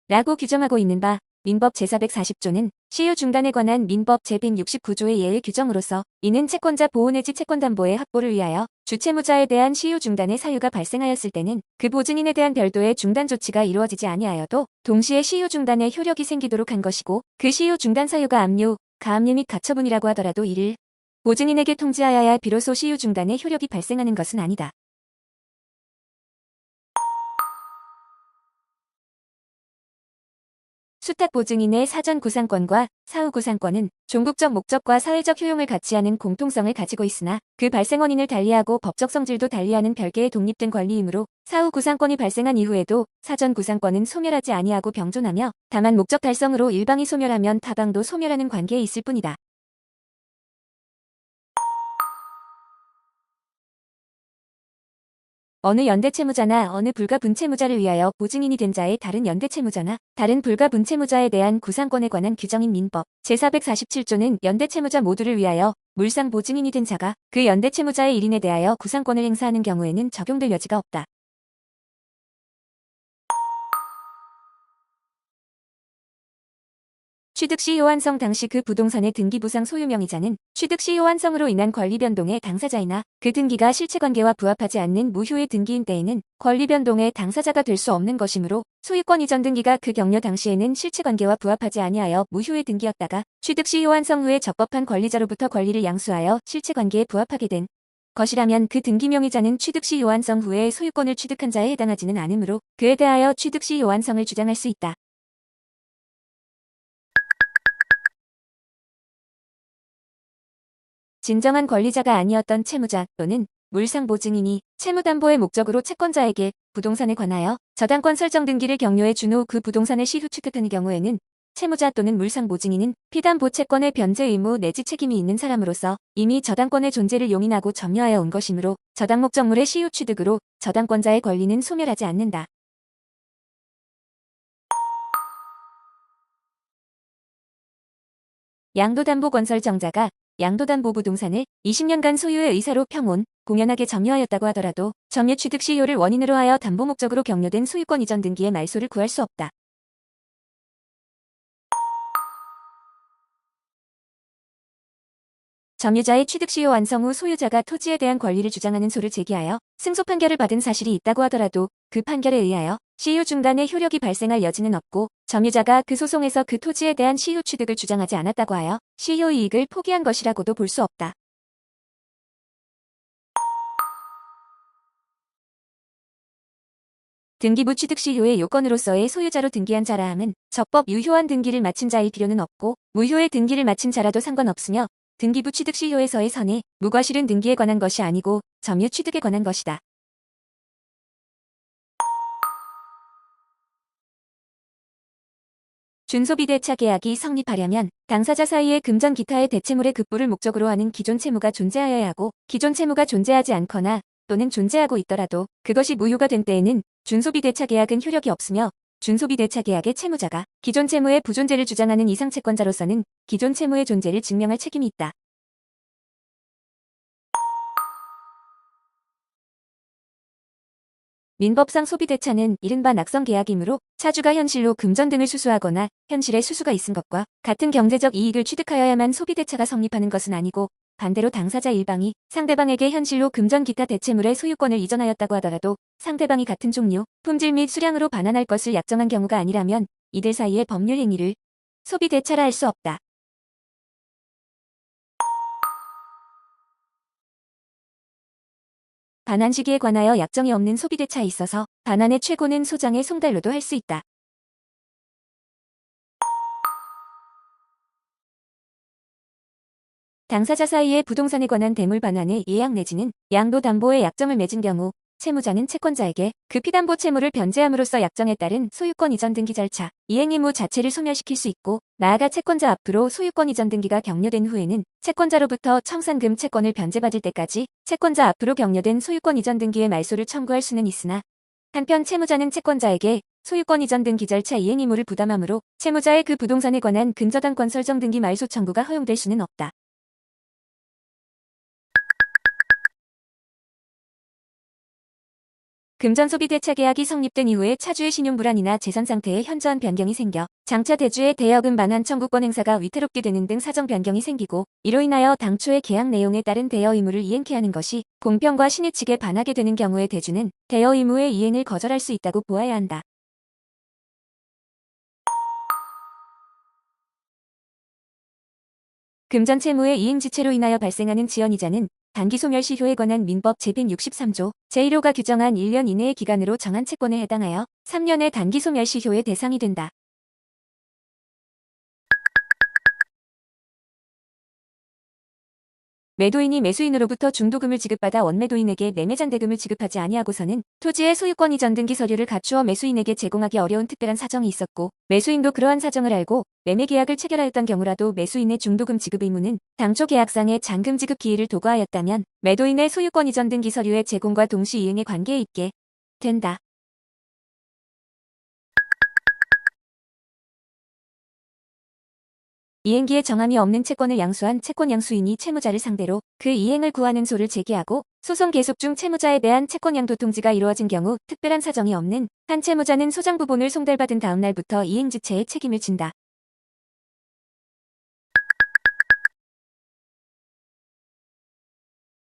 라고 규정하고 있는 바, 민법 제440조는 시효 중단에 관한 민법 제169조의 예외 규정으로서 이는 채권자 보호 내지 채권담보의 확보를 위하여 주채무자에 대한 시효 중단의 사유가 발생하였을 때는 그 보증인에 대한 별도의 중단 조치가 이루어지지 아니하여도 동시에 시효 중단의 효력이 생기도록 한 것이고, 그 시효 중단 사유가 압류, 가압류 및 가처분이라고 하더라도 이를 보증인에게 통지하여야 비로소 시효 중단의 효력이 발생하는 것은 아니다. 수탁보증인의 사전 구상권과 사후 구상권은 종국적 목적과 사회적 효용을 같이 하는 공통성을 가지고 있으나 그 발생 원인을 달리하고 법적 성질도 달리하는 별개의 독립된 권리이므로 사후 구상권이 발생한 이후에도 사전 구상권은 소멸하지 아니하고 병존하며, 다만 목적 달성으로 일방이 소멸하면 타방도 소멸하는 관계에 있을 뿐이다. 어느 연대채무자나 어느 불가분채무자를 위하여 보증인이 된 자의 다른 연대채무자나 다른 불가분채무자에 대한 구상권에 관한 규정인 민법 제447조는 연대채무자 모두를 위하여 물상 보증인이 된 자가 그 연대채무자의 일인에 대하여 구상권을 행사하는 경우에는 적용될 여지가 없다. 취득시 효완성 당시 그 부동산의 등기부상 소유명의자는 취득시 효완성으로 인한 권리 변동의 당사자이나 그 등기가 실체관계와 부합하지 않는 무효의 등기인 때에는 권리 변동의 당사자가 될 수 없는 것이므로, 소유권 이전 등기가 그 격려 당시에는 실체관계와 부합하지 아니하여 무효의 등기였다가 취득시 효완성 후에 적법한 권리자로부터 권리를 양수하여 실체관계에 부합하게 된 것이라면 그 등기명의자는 취득시 효완성 후에 소유권을 취득한 자에 해당하지는 않으므로 그에 대하여 취득시 효완성을 주장할 수 있다. 진정한 권리자가 아니었던 채무자 또는 물상보증인이 채무담보의 목적으로 채권자에게 부동산에 관하여 저당권 설정 등기를 격려해 준 후 그 부동산을 시효 취득하는 경우에는 채무자 또는 물상보증인은 피담보 채권의 변제 의무 내지 책임이 있는 사람으로서 이미 저당권의 존재를 용인하고 점유하여 온 것이므로 저당 목적물의 시효 취득으로 저당권자의 권리는 소멸하지 않는다. 양도담보건설정자가 양도담보부동산을 20년간 소유의 의사로 평온, 공연하게 점유하였다고 하더라도 점유 취득 시효를 원인으로 하여 담보 목적으로 격려된 소유권 이전 등기의 말소를 구할 수 없다. 점유자의 취득 시효 완성 후 소유자가 토지에 대한 권리를 주장하는 소를 제기하여 승소 판결을 받은 사실이 있다고 하더라도 그 판결에 의하여 시효 중단의 효력이 발생할 여지는 없고, 점유자가 그 소송에서 그 토지에 대한 시효 취득을 주장하지 않았다고 하여 시효 이익을 포기한 것이라고도 볼 수 없다. 등기부 취득 시효의 요건으로서의 소유자로 등기한 자라 함은 적법 유효한 등기를 마친 자일 필요는 없고, 무효의 등기를 마친 자라도 상관없으며, 등기부 취득 시효에서의 선의, 무과실은 등기에 관한 것이 아니고 점유 취득에 관한 것이다. 준소비대차 계약이 성립하려면 당사자 사이에 금전 기타의 대체물의 급부를 목적으로 하는 기존 채무가 존재하여야 하고, 기존 채무가 존재하지 않거나 또는 존재하고 있더라도 그것이 무효가 된 때에는 준소비대차 계약은 효력이 없으며, 준소비대차 계약의 채무자가 기존 채무의 부존재를 주장하는 이상 채권자로서는 기존 채무의 존재를 증명할 책임이 있다. 민법상 소비대차는 이른바 낙성계약이므로 차주가 현실로 금전 등을 수수하거나 현실에 수수가 있은 것과 같은 경제적 이익을 취득하여야만 소비대차가 성립하는 것은 아니고, 반대로 당사자 일방이 상대방에게 현실로 금전 기타 대체물의 소유권을 이전하였다고 하더라도 상대방이 같은 종류, 품질 및 수량으로 반환할 것을 약정한 경우가 아니라면 이들 사이의 법률 행위를 소비대차라 할 수 없다. 반환 시기에 관하여 약정이 없는 소비대차에 있어서 반환의 최고는 소장의 송달로도 할 수 있다. 당사자 사이의 부동산에 관한 대물 반환의 예약 내지는 양도 담보의 약정을 맺은 경우 채무자는 채권자에게 그 피담보 채무를 변제함으로써 약정에 따른 소유권 이전 등기 절차, 이행 의무 자체를 소멸시킬 수 있고, 나아가 채권자 앞으로 소유권 이전 등기가 격려된 후에는 채권자로부터 청산금 채권을 변제받을 때까지 채권자 앞으로 격려된 소유권 이전 등기의 말소를 청구할 수는 있으나, 한편 채무자는 채권자에게 소유권 이전 등기 절차 이행 의무를 부담하므로 채무자의 그 부동산에 관한 근저당권 설정 등기 말소 청구가 허용될 수는 없다. 금전소비대차 계약이 성립된 이후에 차주의 신용불안이나 재산 상태에 현저한 변경이 생겨 장차 대주의 대여금 반환 청구권 행사가 위태롭게 되는 등 사정 변경이 생기고, 이로 인하여 당초의 계약 내용에 따른 대여 의무를 이행케 하는 것이 공평과 신의 측에 반하게 되는 경우에 대주는 대여 의무의 이행을 거절할 수 있다고 보아야 한다. 금전 채무의 이행 지체로 인하여 발생하는 지연이자는 단기 소멸시효에 관한 민법 제163조 제1호가 규정한 1년 이내의 기간으로 정한 채권에 해당하여 3년의 단기 소멸시효의 대상이 된다. 매도인이 매수인으로부터 중도금을 지급받아 원매도인에게 매매잔 대금을 지급하지 아니하고서는 토지의 소유권 이전 등기 서류를 갖추어 매수인에게 제공하기 어려운 특별한 사정이 있었고, 매수인도 그러한 사정을 알고 매매 계약을 체결하였던 경우라도 매수인의 중도금 지급 의무는 당초 계약상의 잔금 지급 기일을 도과하였다면 매도인의 소유권 이전 등기 서류의 제공과 동시 이행에 관계에 있게 된다. 이행기에 정함이 없는 채권을 양수한 채권 양수인이 채무자를 상대로 그 이행을 구하는 소를 제기하고, 소송 계속 중 채무자에 대한 채권 양도 통지가 이루어진 경우 특별한 사정이 없는 한 채무자는 소장 부본을 송달받은 다음 날부터 이행 지체의 책임을 진다.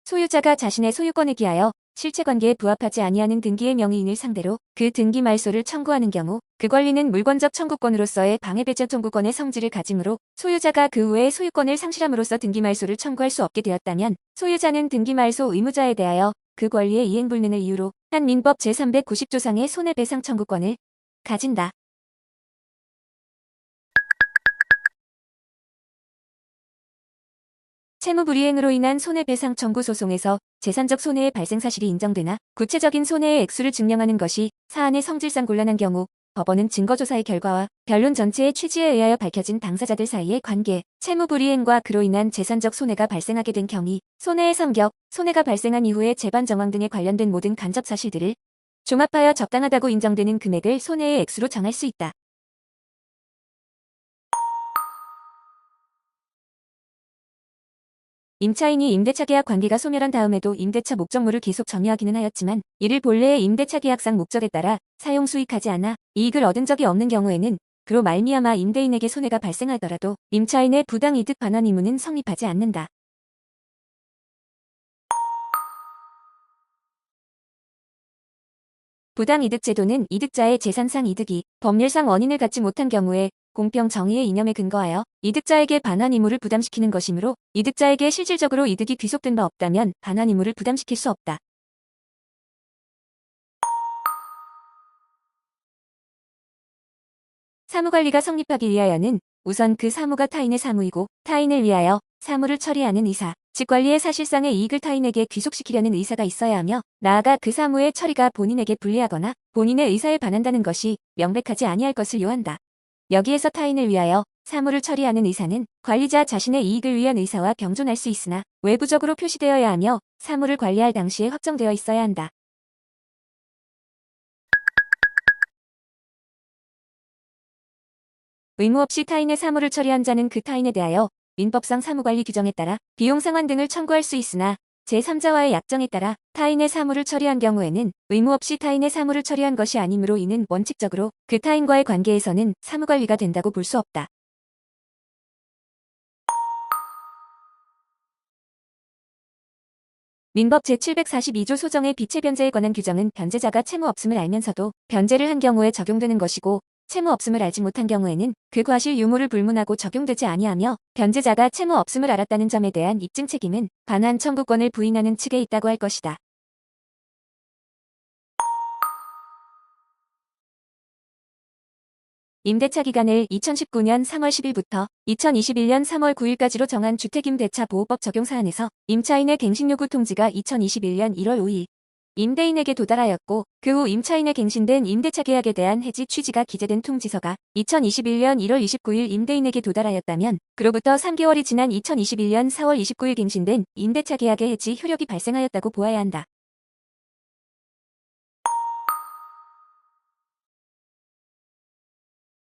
소유자가 자신의 소유권에 기하여 실체관계에 부합하지 아니하는 등기의 명의인을 상대로 그 등기 말소를 청구하는 경우 그 권리는 물권적 청구권으로서의 방해배제 청구권의 성질을 가지므로, 소유자가 그 외의 소유권을 상실함으로써 등기 말소를 청구할 수 없게 되었다면 소유자는 등기 말소 의무자에 대하여 그 권리의 이행불능을 이유로 한 민법 제390조상의 손해배상 청구권을 가진다. 채무 불이행으로 인한 손해배상 청구 소송에서 재산적 손해의 발생 사실이 인정되나 구체적인 손해의 액수를 증명하는 것이 사안의 성질상 곤란한 경우 법원은 증거조사의 결과와 변론 전체의 취지에 의하여 밝혀진 당사자들 사이의 관계, 채무 불이행과 그로 인한 재산적 손해가 발생하게 된 경위, 손해의 성격, 손해가 발생한 이후의 재반 정황 등에 관련된 모든 간접 사실들을 종합하여 적당하다고 인정되는 금액을 손해의 액수로 정할 수 있다. 임차인이 임대차 계약 관계가 소멸한 다음에도 임대차 목적물을 계속 점유하기는 하였지만, 이를 본래의 임대차 계약상 목적에 따라 사용 수익하지 않아 이익을 얻은 적이 없는 경우에는 그로 말미암아 임대인에게 손해가 발생하더라도 임차인의 부당 이득 반환 의무는 성립하지 않는다. 부당이득 제도는 이득자의 재산상 이득이 법률상 원인을 갖지 못한 경우에 공평 정의의 이념에 근거하여 이득자에게 반환 의무를 부담시키는 것이므로, 이득자에게 실질적으로 이득이 귀속된 바 없다면 반환 의무를 부담시킬 수 없다. 사무관리가 성립하기 위하여는 우선 그 사무가 타인의 사무이고, 타인을 위하여 사무를 처리하는 의사, 즉 관리의 사실상의 이익을 타인에게 귀속시키려는 의사가 있어야 하며, 나아가 그 사무의 처리가 본인에게 불리하거나 본인의 의사에 반한다는 것이 명백하지 아니할 것을 요한다. 여기에서 타인을 위하여 사물을 처리하는 의사는 관리자 자신의 이익을 위한 의사와 경존할 수 있으나 외부적으로 표시되어야 하며 사물을 관리할 당시에 확정되어 있어야 한다. 의무 없이 타인의 사물을 처리한 자는 그 타인에 대하여 민법상 사무관리 규정에 따라 비용 상환 등을 청구할 수 있으나 제3자와의 약정에 따라 타인의 사물을 처리한 경우에는 의무 없이 타인의 사물을 처리한 것이 아니므로 이는 원칙적으로 그 타인과의 관계에서는 사무관리가 된다고 볼 수 없다. 민법 제742조 소정의 비체 변제에 관한 규정은 변제자가 채무 없음을 알면서도 변제를 한 경우에 적용되는 것이고 채무 없음을 알지 못한 경우에는 그 과실 유무를 불문하고 적용되지 아니하며 변제자가 채무 없음을 알았다는 점에 대한 입증 책임은 반환 청구권을 부인하는 측에 있다고 할 것이다. 임대차 기간을 2019년 3월 10일부터 2021년 3월 9일까지로 정한 주택임대차 보호법 적용 사안에서 임차인의 갱신 요구 통지가 2021년 1월 5일 임대인에게 도달하였고 그 후 임차인의 갱신된 임대차 계약에 대한 해지 취지가 기재된 통지서가 2021년 1월 29일 임대인에게 도달하였다면 그로부터 3개월이 지난 2021년 4월 29일 갱신된 임대차 계약의 해지 효력이 발생하였다고 보아야 한다.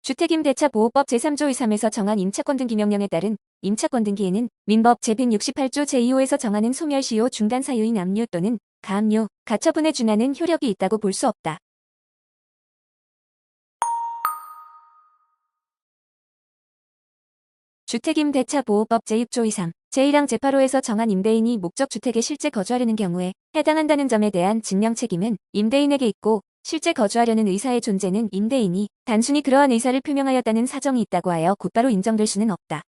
주택임대차 보호법 제3조 2.3에서 정한 임차권 등기 명령에 따른 임차권 등기에는 민법 제168조 제2호에서 정하는 소멸시효 중단 사유인 압류 또는 가압류, 가처분에 준하는 효력이 있다고 볼 수 없다. 주택임대차 보호법 제6조 2.3, 제1항 제8호에서 정한 임대인이 목적 주택에 실제 거주하려는 경우에 해당한다는 점에 대한 증명 책임은 임대인에게 있고 실제 거주하려는 의사의 존재는 임대인이 단순히 그러한 의사를 표명하였다는 사정이 있다고 하여 곧바로 인정될 수는 없다.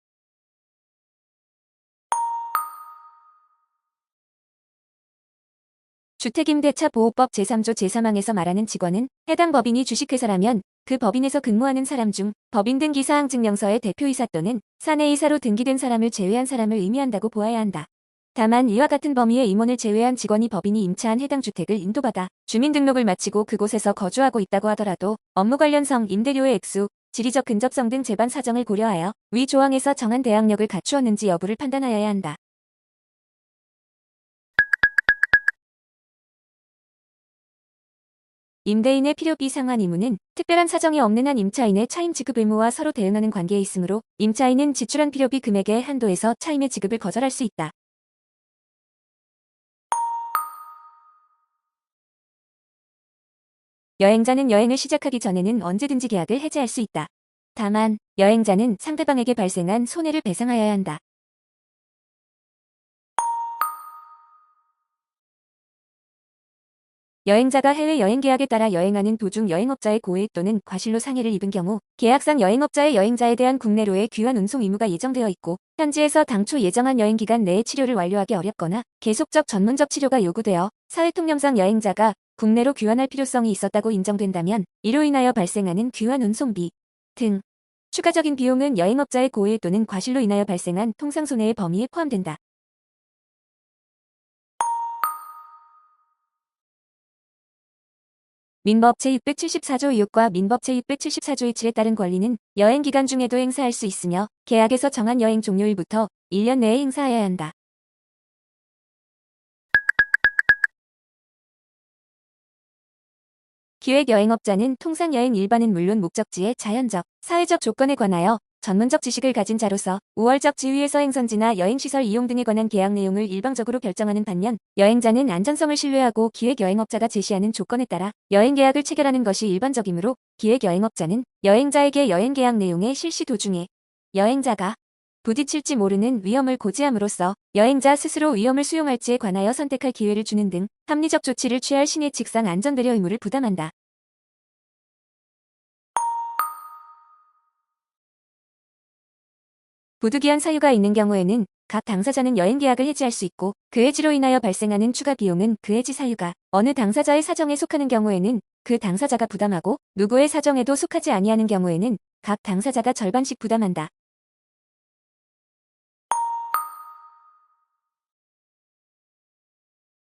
주택임대차 보호법 제3조 제3항에서 말하는 직원은 해당 법인이 주식회사라면 그 법인에서 근무하는 사람 중 법인 등기사항 증명서의 대표이사 또는 사내이사로 등기된 사람을 제외한 사람을 의미한다고 보아야 한다. 다만 이와 같은 범위의 임원을 제외한 직원이 법인이 임차한 해당 주택을 인도받아 주민등록을 마치고 그곳에서 거주하고 있다고 하더라도 업무 관련성, 임대료의 액수, 지리적 근접성 등 재반 사정을 고려하여 위 조항에서 정한 대항력을 갖추었는지 여부를 판단하여야 한다. 임대인의 필요비 상환 의무는 특별한 사정이 없는 한 임차인의 차임 지급 의무와 서로 대응하는 관계에 있으므로 임차인은 지출한 필요비 금액의 한도에서 차임의 지급을 거절할 수 있다. 여행자는 여행을 시작하기 전에는 언제든지 계약을 해지할 수 있다. 다만 여행자는 상대방에게 발생한 손해를 배상하여야 한다. 여행자가 해외 여행 계약에 따라 여행하는 도중 여행업자의 고의 또는 과실로 상해를 입은 경우 계약상 여행업자의 여행자에 대한 국내로의 귀환 운송 의무가 예정되어 있고 현지에서 당초 예정한 여행 기간 내에 치료를 완료하기 어렵거나 계속적 전문적 치료가 요구되어 사회통념상 여행자가 국내로 귀환할 필요성이 있었다고 인정된다면 이로 인하여 발생하는 귀환 운송비 등 추가적인 비용은 여행업자의 고의 또는 과실로 인하여 발생한 통상손해의 범위에 포함된다. 민법 제674조 2호과 민법 제674조 27에 따른 권리는 여행 기간 중에도 행사할 수 있으며 계약에서 정한 여행 종료일부터 1년 내에 행사하여야 한다. 기획여행업자는 통상 여행 일반은 물론 목적지의 자연적, 사회적 조건에 관하여 전문적 지식을 가진 자로서 우월적 지위에서 행선지나 여행시설 이용 등에 관한 계약 내용을 일방적으로 결정하는 반면 여행자는 안전성을 신뢰하고 기획여행업자가 제시하는 조건에 따라 여행계약을 체결하는 것이 일반적이므로 기획여행업자는 여행자에게 여행계약 내용의 실시 도중에 여행자가 부딪힐지 모르는 위험을 고지함으로써 여행자 스스로 위험을 수용할지에 관하여 선택할 기회를 주는 등 합리적 조치를 취할 신의 직상 안전배려 의무를 부담한다. 부득이한 사유가 있는 경우에는 각 당사자는 여행 계약을 해지할 수 있고 그 해지로 인하여 발생하는 추가 비용은 그 해지 사유가 어느 당사자의 사정에 속하는 경우에는 그 당사자가 부담하고 누구의 사정에도 속하지 아니하는 경우에는 각 당사자가 절반씩 부담한다.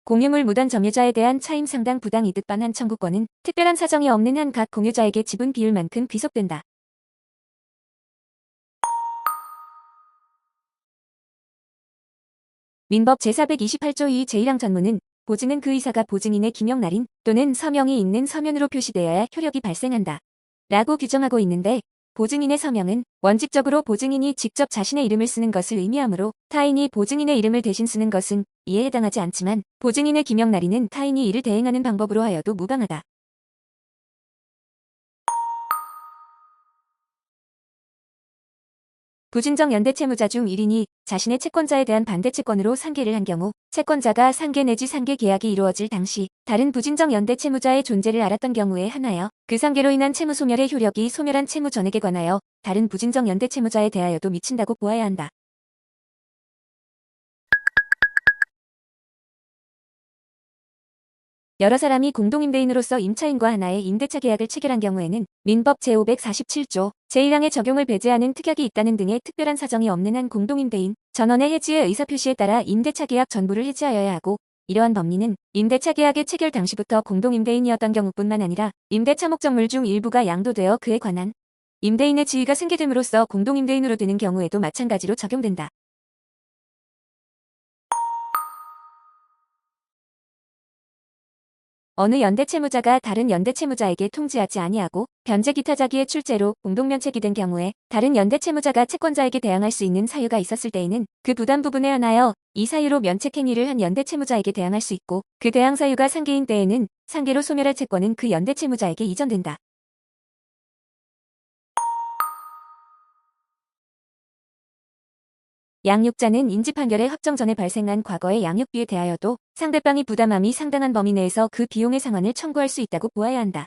공유물 무단 점유자에 대한 차임 상당 부당 이득 반환 청구권은 특별한 사정이 없는 한 각 공유자에게 지분 비율만큼 귀속된다. 민법 제428조 2 제1항 전문은 보증은 그 이사가 보증인의 기명날인 또는 서명이 있는 서면으로 표시되어야 효력이 발생한다. 라고 규정하고 있는데 보증인의 서명은 원칙적으로 보증인이 직접 자신의 이름을 쓰는 것을 의미하므로 타인이 보증인의 이름을 대신 쓰는 것은 이에 해당하지 않지만 보증인의 기명날인은 타인이 이를 대행하는 방법으로 하여도 무방하다. 부진정 연대 채무자 중 1인이 자신의 채권자에 대한 반대 채권으로 상계를 한 경우 채권자가 상계 내지 상계 계약이 이루어질 당시 다른 부진정 연대 채무자의 존재를 알았던 경우에 한하여 그 상계로 인한 채무 소멸의 효력이 소멸한 채무 전액에 관하여 다른 부진정 연대 채무자에 대하여도 미친다고 보아야 한다. 여러 사람이 공동임대인으로서 임차인과 하나의 임대차 계약을 체결한 경우에는 민법 제547조 제1항의 적용을 배제하는 특약이 있다는 등의 특별한 사정이 없는 한 공동임대인 전원의 해지의 의사표시에 따라 임대차 계약 전부를 해지하여야 하고 이러한 법리는 임대차 계약의 체결 당시부터 공동임대인이었던 경우뿐만 아니라 임대차 목적물 중 일부가 양도되어 그에 관한 임대인의 지위가 승계됨으로써 공동임대인으로 되는 경우에도 마찬가지로 적용된다. 어느 연대 채무자가 다른 연대 채무자에게 통지하지 아니하고 변제 기타 자기의 출제로 공동면책이 된 경우에 다른 연대 채무자가 채권자에게 대항할 수 있는 사유가 있었을 때에는 그 부담 부분에 한하여 이 사유로 면책 행위를 한 연대 채무자에게 대항할 수 있고 그 대항 사유가 상계인 때에는 상계로 소멸할 채권은 그 연대 채무자에게 이전된다. 양육자는 인지 판결의 확정 전에 발생한 과거의 양육비에 대하여도 상대방이 부담함이 상당한 범위 내에서 그 비용의 상환을 청구할 수 있다고 보아야 한다.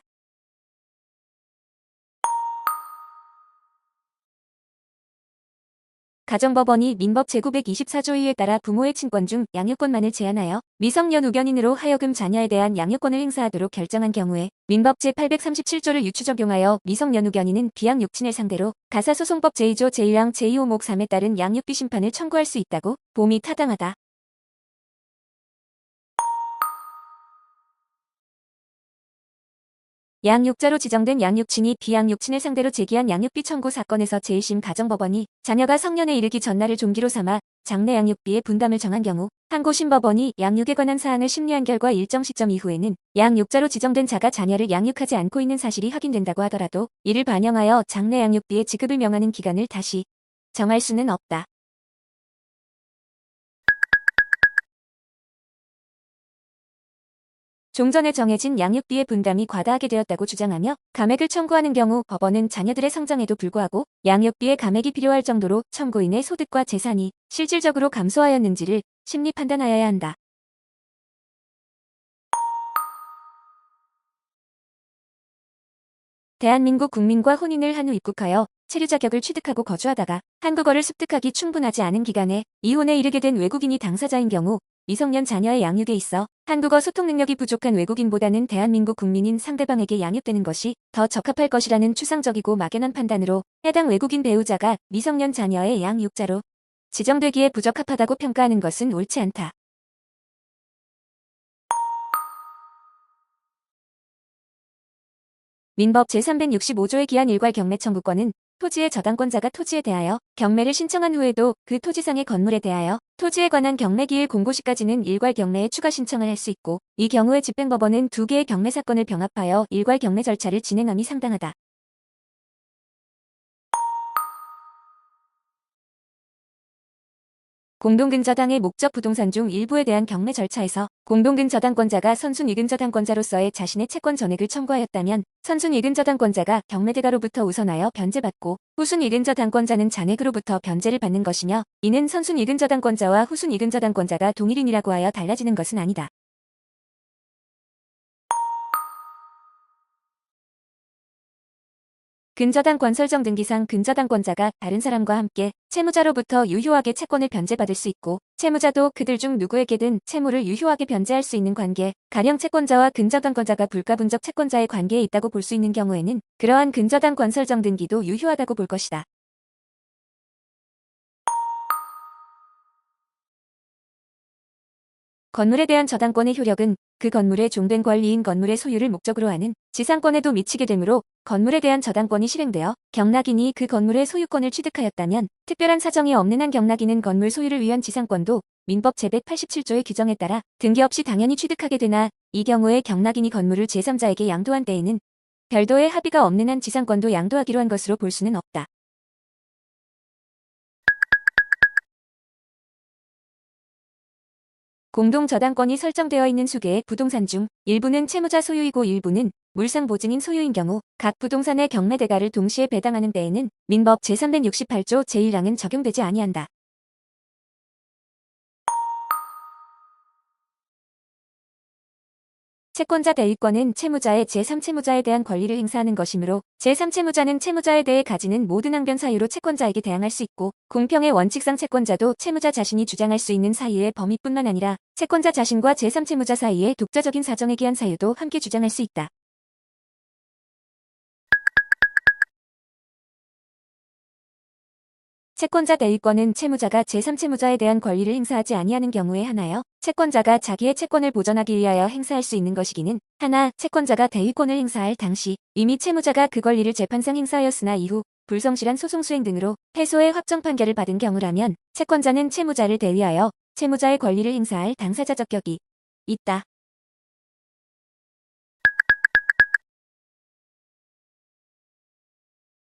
가정법원이 민법 제924조 2에 따라 부모의 친권 중 양육권만을 제한하여 미성년 우견인으로 하여금 자녀에 대한 양육권을 행사하도록 결정한 경우에 민법 제837조를 유추 적용하여 미성년 우견인은 비양육친을 상대로 가사소송법 제2조 제1항 제2호목 3에 따른 양육비 심판을 청구할 수 있다고 봄이 타당하다. 양육자로 지정된 양육친이 비양육친을 상대로 제기한 양육비 청구 사건에서 제1심 가정법원이 자녀가 성년에 이르기 전날을 종기로 삼아 장래 양육비의 분담을 정한 경우 항고심법원이 양육에 관한 사항을 심리한 결과 일정 시점 이후에는 양육자로 지정된 자가 자녀를 양육하지 않고 있는 사실이 확인된다고 하더라도 이를 반영하여 장래 양육비의 지급을 명하는 기간을 다시 정할 수는 없다. 종전에 정해진 양육비의 분담이 과다하게 되었다고 주장하며 감액을 청구하는 경우 법원은 자녀들의 성장에도 불구하고 양육비의 감액이 필요할 정도로 청구인의 소득과 재산이 실질적으로 감소하였는지를 심리 판단하여야 한다. 대한민국 국민과 혼인을 한 후 입국하여 체류 자격을 취득하고 거주하다가 한국어를 습득하기 충분하지 않은 기간에 이혼에 이르게 된 외국인이 당사자인 경우 미성년 자녀의 양육에 있어 한국어 소통 능력이 부족한 외국인보다는 대한민국 국민인 상대방에게 양육되는 것이 더 적합할 것이라는 추상적이고 막연한 판단으로 해당 외국인 배우자가 미성년 자녀의 양육자로 지정되기에 부적합하다고 평가하는 것은 옳지 않다. 민법 제365조에 기한 일괄 경매 청구권은 토지의 저당권자가 토지에 대하여 경매를 신청한 후에도 그 토지상의 건물에 대하여 토지에 관한 경매기일 공고 시까지는 일괄 경매에 추가 신청을 할 수 있고 이 경우에 집행법원은 두 개의 경매 사건을 병합하여 일괄 경매 절차를 진행함이 상당하다. 공동근저당의 목적 부동산 중 일부에 대한 경매 절차에서 공동근저당권자가 선순위근저당권자로서의 자신의 채권 전액을 청구하였다면 선순위근저당권자가 경매대가로부터 우선하여 변제받고 후순위근저당권자는 잔액으로부터 변제를 받는 것이며 이는 선순위근저당권자와 후순위근저당권자가 동일인이라고 하여 달라지는 것은 아니다. 근저당권 설정 등기상 근저당권자가 다른 사람과 함께 채무자로부터 유효하게 채권을 변제받을 수 있고 채무자도 그들 중 누구에게든 채무를 유효하게 변제할 수 있는 관계, 가령 채권자와 근저당권자가 불가분적 채권자의 관계에 있다고 볼 수 있는 경우에는 그러한 근저당권 설정 등기도 유효하다고 볼 것이다. 건물에 대한 저당권의 효력은 그 건물의 종된 권리인 건물의 소유를 목적으로 하는 지상권에도 미치게 되므로 건물에 대한 저당권이 실행되어 경락인이 그 건물의 소유권을 취득하였다면 특별한 사정이 없는 한 경락인은 건물 소유를 위한 지상권도 민법 제187조의 규정에 따라 등기 없이 당연히 취득하게 되나 이 경우에 경락인이 건물을 제3자에게 양도한 때에는 별도의 합의가 없는 한 지상권도 양도하기로 한 것으로 볼 수는 없다. 공동저당권이 설정되어 있는 수개의 부동산 중 일부는 채무자 소유이고 일부는 물상보증인 소유인 경우 각 부동산의 경매대가를 동시에 배당하는 때에는 민법 제368조 제1항은 적용되지 아니한다. 채권자 대위권은 채무자의 제3채무자에 대한 권리를 행사하는 것이므로 제3채무자는 채무자에 대해 가지는 모든 항변 사유로 채권자에게 대항할 수 있고 공평의 원칙상 채권자도 채무자 자신이 주장할 수 있는 사유의 범위뿐만 아니라 채권자 자신과 제3채무자 사이의 독자적인 사정에 기한 사유도 함께 주장할 수 있다. 채권자 대위권은 채무자가 제3채무자에 대한 권리를 행사하지 아니하는 경우에 하나여 채권자가 자기의 채권을 보전하기 위하여 행사할 수 있는 것이기는 하나 채권자가 대위권을 행사할 당시 이미 채무자가 그 권리를 재판상 행사하였으나 이후 불성실한 소송 수행 등으로 패소의 확정 판결을 받은 경우라면 채권자는 채무자를 대위하여 채무자의 권리를 행사할 당사자 적격이 있다.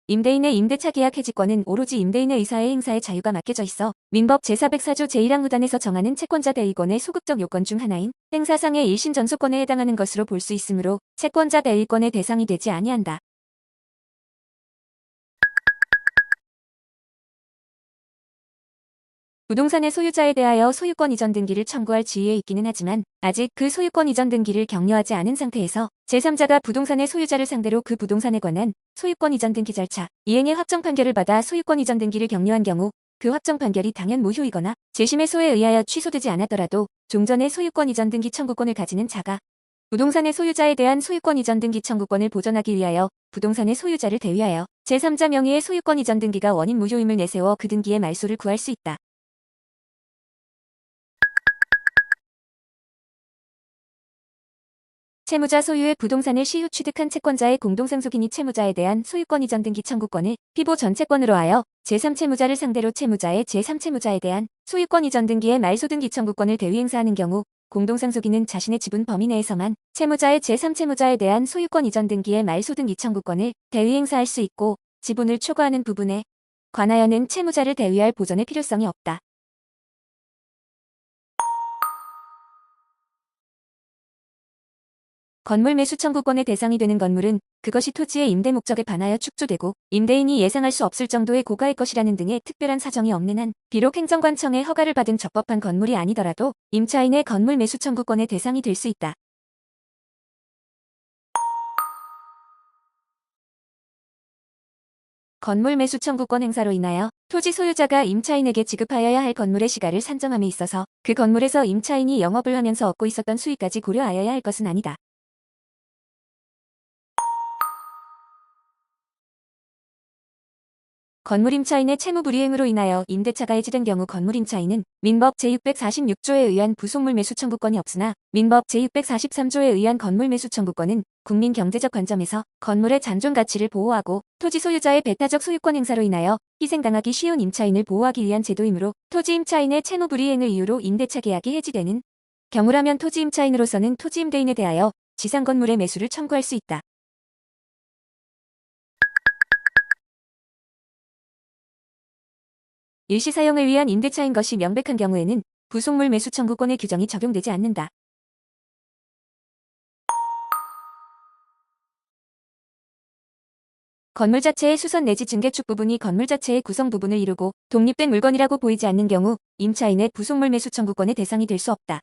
임대인의 임대차 계약 해지권은 오로지 임대인의 의사의 행사에 자유가 맡겨져 있어 민법 제404조 제1항 후단에서 정하는 채권자 대위권의 소극적 요건 중 하나인 행사상의 일신 전소권에 해당하는 것으로 볼 수 있으므로 채권자 대위권의 대상이 되지 아니한다. 부동산의 소유자에 대하여 소유권 이전 등기를 청구할 지위에 있기는 하지만 아직 그 소유권 이전 등기를 격려하지 않은 상태에서 제3자가 부동산의 소유자를 상대로 그 부동산에 관한 소유권 이전 등기 절차, 이행의 확정 판결을 받아 소유권 이전 등기를 격려한 경우 그 확정 판결이 당연 무효이거나 재심의 소에 의하여 취소되지 않았더라도 종전의 소유권 이전 등기 청구권을 가지는 자가 부동산의 소유자에 대한 소유권 이전 등기 청구권을 보전하기 위하여 부동산의 소유자를 대위하여 제3자 명의의 소유권 이전 등기가 원인 무효임을 내세워 그 등기의 말소를 구할 수 있다. 채무자 소유의 부동산을 시효 취득한 채권자의 공동상속인이 채무자에 대한 소유권 이전 등기 청구권을 피보 전채권으로 하여 제3채무자를 상대로 채무자의 제3채무자에 대한 소유권 이전 등기의 말소 등기 청구권을 대위 행사하는 경우 공동상속인은 자신의 지분 범위 내에서만 채무자의 제3채무자에 대한 소유권 이전 등기의 말소 등기 청구권을 대위 행사할 수 있고 지분을 초과하는 부분에 관하여는 채무자를 대위할 보전의 필요성이 없다. 건물 매수 청구권의 대상이 되는 건물은 그것이 토지의 임대 목적에 반하여 축조되고 임대인이 예상할 수 없을 정도의 고가일 것이라는 등의 특별한 사정이 없는 한 비록 행정관청의 허가를 받은 적법한 건물이 아니더라도 임차인의 건물 매수 청구권의 대상이 될 수 있다. 건물 매수 청구권 행사로 인하여 토지 소유자가 임차인에게 지급하여야 할 건물의 시가를 산정함에 있어서 그 건물에서 임차인이 영업을 하면서 얻고 있었던 수익까지 고려하여야 할 것은 아니다. 건물임차인의 채무불이행으로 인하여 임대차가 해지된 경우 건물임차인은 민법 제646조에 의한 부속물 매수 청구권이 없으나 민법 제643조에 의한 건물 매수 청구권은 국민 경제적 관점에서 건물의 잔존 가치를 보호하고 토지 소유자의 배타적 소유권 행사로 인하여 희생당하기 쉬운 임차인을 보호하기 위한 제도이므로 토지임차인의 채무불이행을 이유로 임대차 계약이 해지되는 경우라면 토지임차인으로서는 토지임대인에 대하여 지상건물의 매수를 청구할 수 있다. 일시 사용을 위한 임대차인 것이 명백한 경우에는 부속물 매수 청구권의 규정이 적용되지 않는다. 건물 자체의 수선 내지 증개축 부분이 건물 자체의 구성 부분을 이루고 독립된 물건이라고 보이지 않는 경우 임차인의 부속물 매수 청구권의 대상이 될 수 없다.